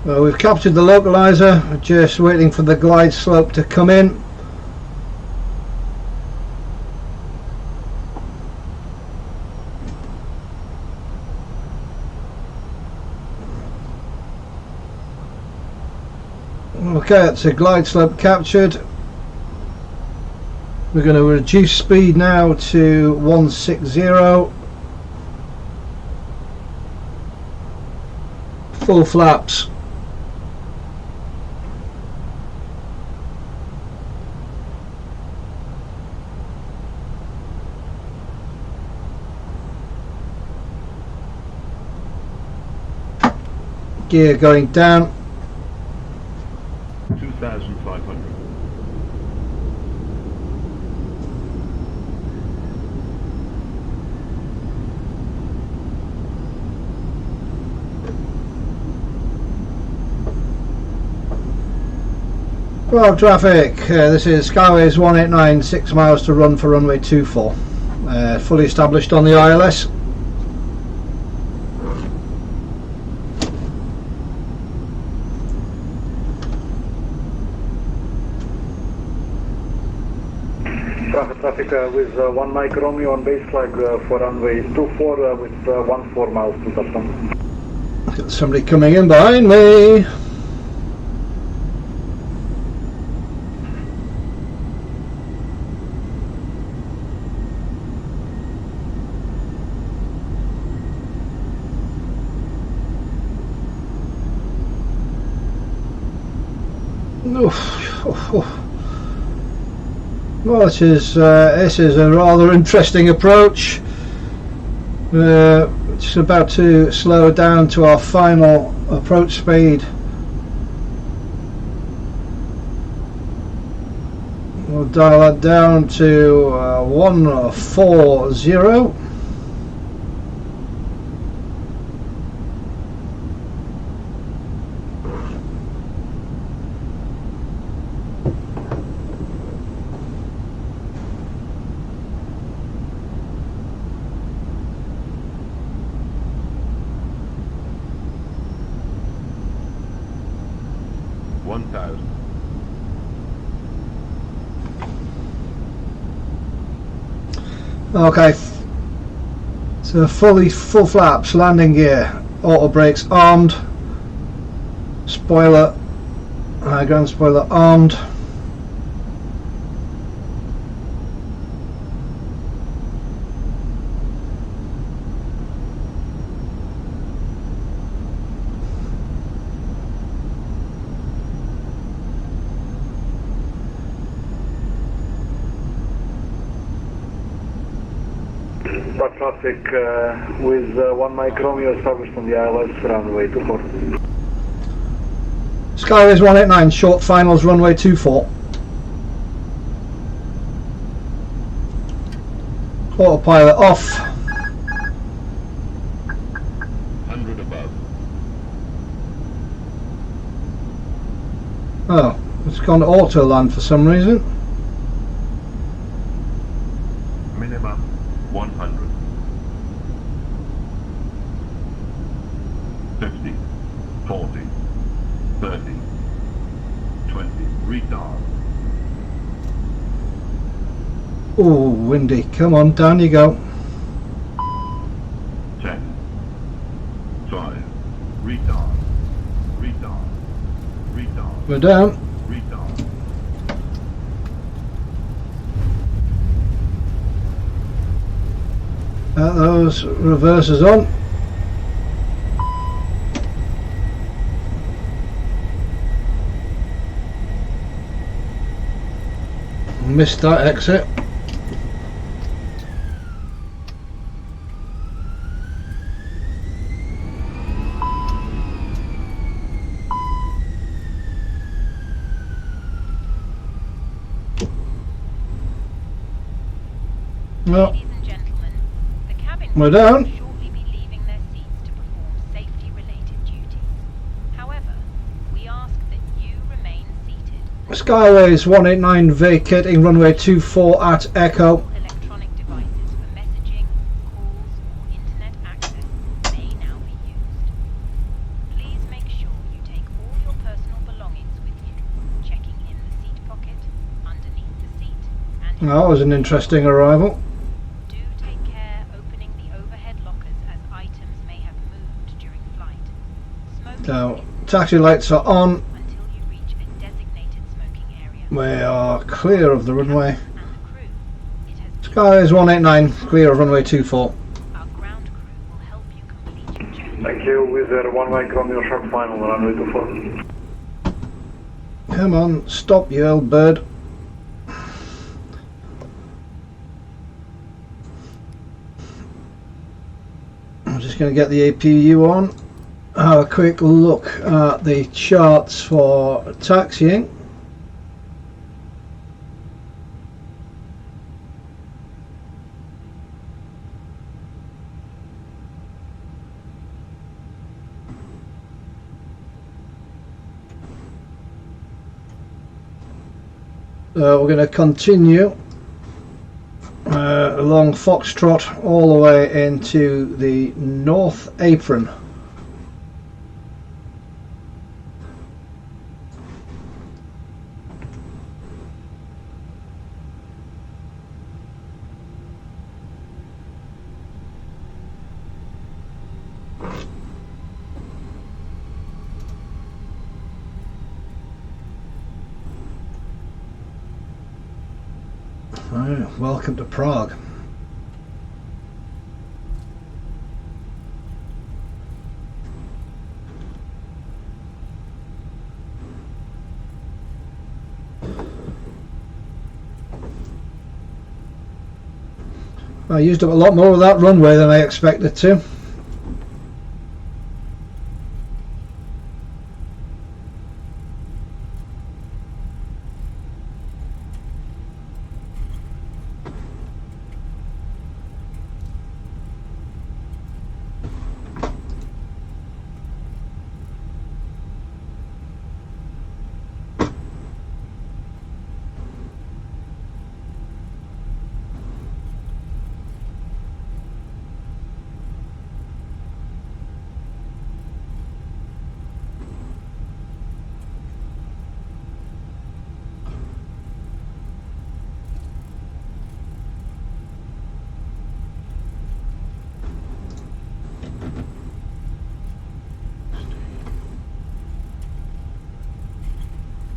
Well, we've captured the localizer, just waiting for the glide slope to come in. Okay, that's a glide slope captured. We're going to reduce speed now to 160. Full flaps. Gear going down. 2,500. Well, traffic, this is Skyways 189, 6 miles to run for runway 24. Fully established on the ILS. Traffic with 1 Mike Romeo on base flag for runway 24 with 14 miles to touchdown. Got somebody coming in behind me. Well, this is a rather interesting approach. Just about to slow down to our final approach speed. We'll dial that down to 140. Okay, so full flaps, landing gear, auto brakes armed, spoiler, ground spoiler armed. Traffic with 1 Mike Romeo established on the ILS runway 24. Skyways 189, short finals runway 24. Autopilot off. 100 above. Oh, it's gone to auto land for some reason. Minimum 100. 50, 40, 30, 20, retard. Oh, windy. Come on, down you go. 10, 5, retard, retard, retard. We're down. Retard. Those reversers on. Missed that exit. Well, we're down. Shortly be leaving their seats to perform safety-related duties. However, we ask that you remain seated. Skyways 189 vacating runway 24 at Echo. Electronic devices for messaging, calls, or internet access may now be used. Please make sure you take all That was an interesting arrival. Do take care opening the overhead lockers as items may have moved during flight. Smoking So, taxi lights are on. until you reach a designated smoking area. We are clear of the runway. And the crew. It has been Skies 189, clear of runway 24. our ground crew will help you complete your journey. Thank you, with 1 Mike Romeo sharp final, runway 24. Come on, stop you old bird. I'm just going to get the APU on. Have a quick look at the charts for taxiing. We're going to continue along Foxtrot all the way into the North Apron. Welcome to Prague. I used up a lot more of that runway than I expected to.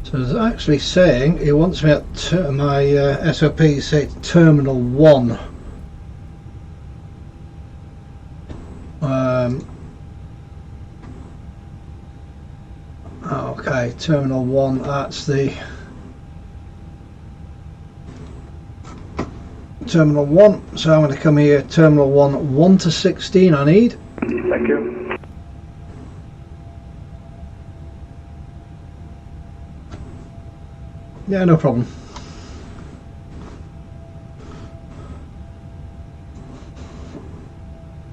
So it's actually saying it wants me at my SOP say Terminal 1. Okay, Terminal 1, that's the Terminal 1, so I'm going to come here, Terminal 1, 1 to 16 I need. Thank you. Yeah, no problem.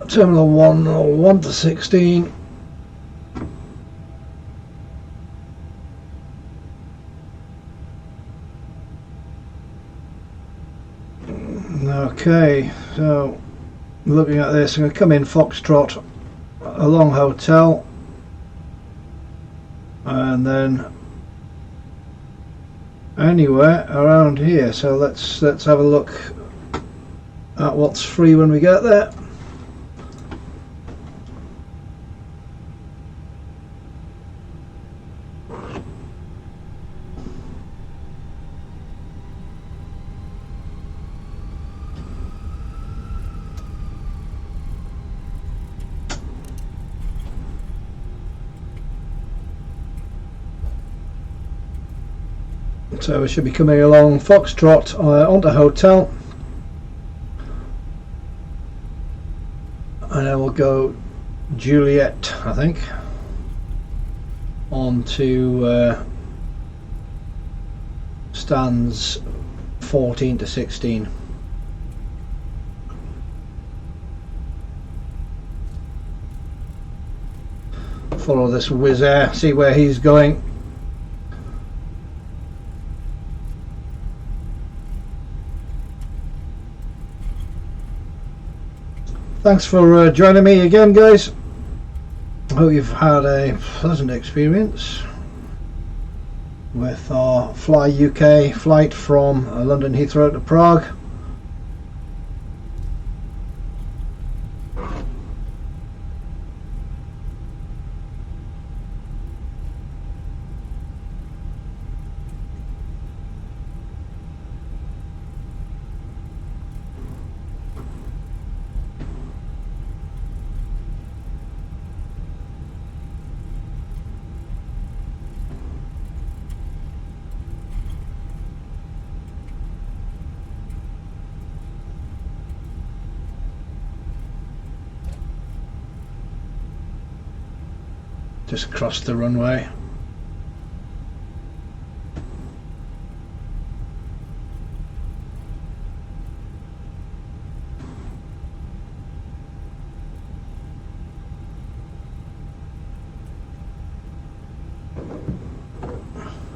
Terminal 1, 1 to 16. Okay, so looking at this, I'm going to come in Foxtrot along Hotel and then anywhere around here. So let's have a look at what's free when we get there. So we should be coming along Foxtrot onto Hotel, and then we'll go Juliet, I think, on to stands 14 to 16. Follow this Wizz Air, see where he's going. Thanks for joining me again, guys. Hope you've had a pleasant experience. with our FlyUK flight from London Heathrow to Prague. Just across the runway.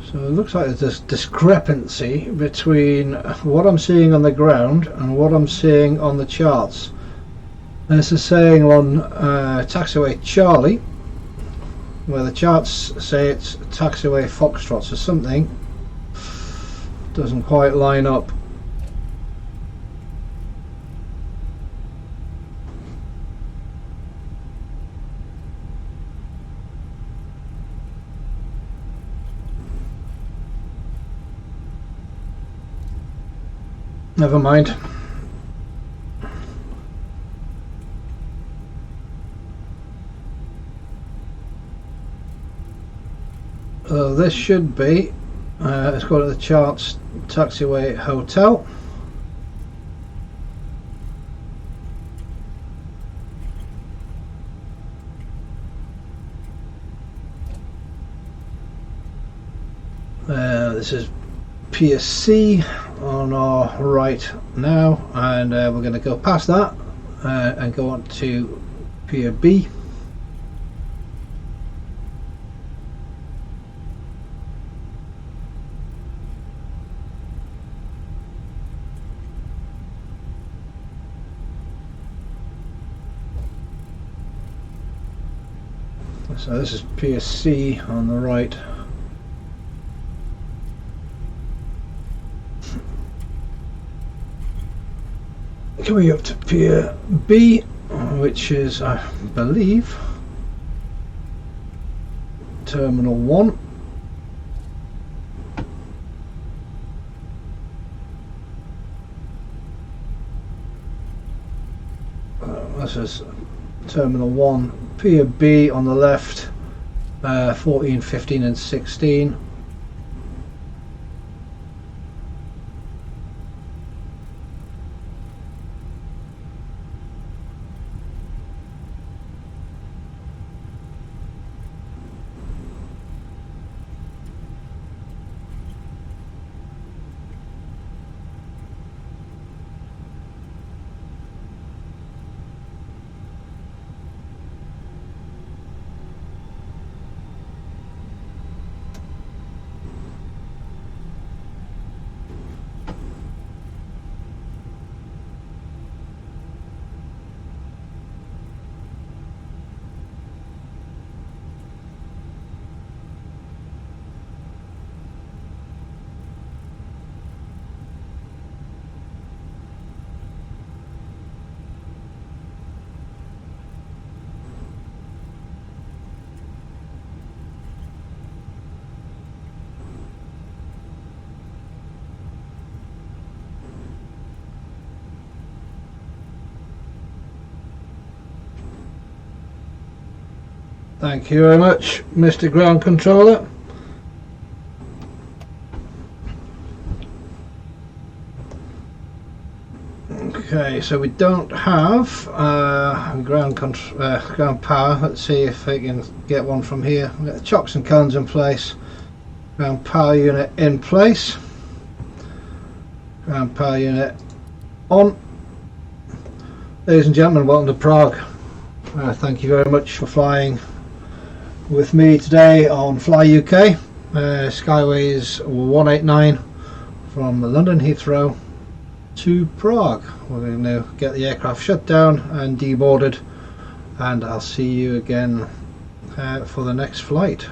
So it looks like there's this discrepancy between what I'm seeing on the ground and what I'm seeing on the charts. This is saying on taxiway Charlie, where the charts say it's taxiway Foxtrot, so something doesn't quite line up. Never mind. This should be, let's go to the charts, taxiway hotel. This is Pier C on our right now, and we're going to go past that and go on to Pier B. So this is Pier C on the right. Coming up to Pier B, which is, I believe, Terminal 1. This is Terminal 1. Pier B on the left, 14, 15 and 16. Thank you very much, Mr. Ground Controller. Okay, so we don't have ground power. Let's see if I can get one from here. We've got the chocks and cones in place. Ground power unit in place. Ground power unit on. Ladies and gentlemen, welcome to Prague. Thank you very much for flying with me today on FlyUK. Skyways 189 from London Heathrow to Prague. We're going to get the aircraft shut down and deboarded, and I'll see you again for the next flight.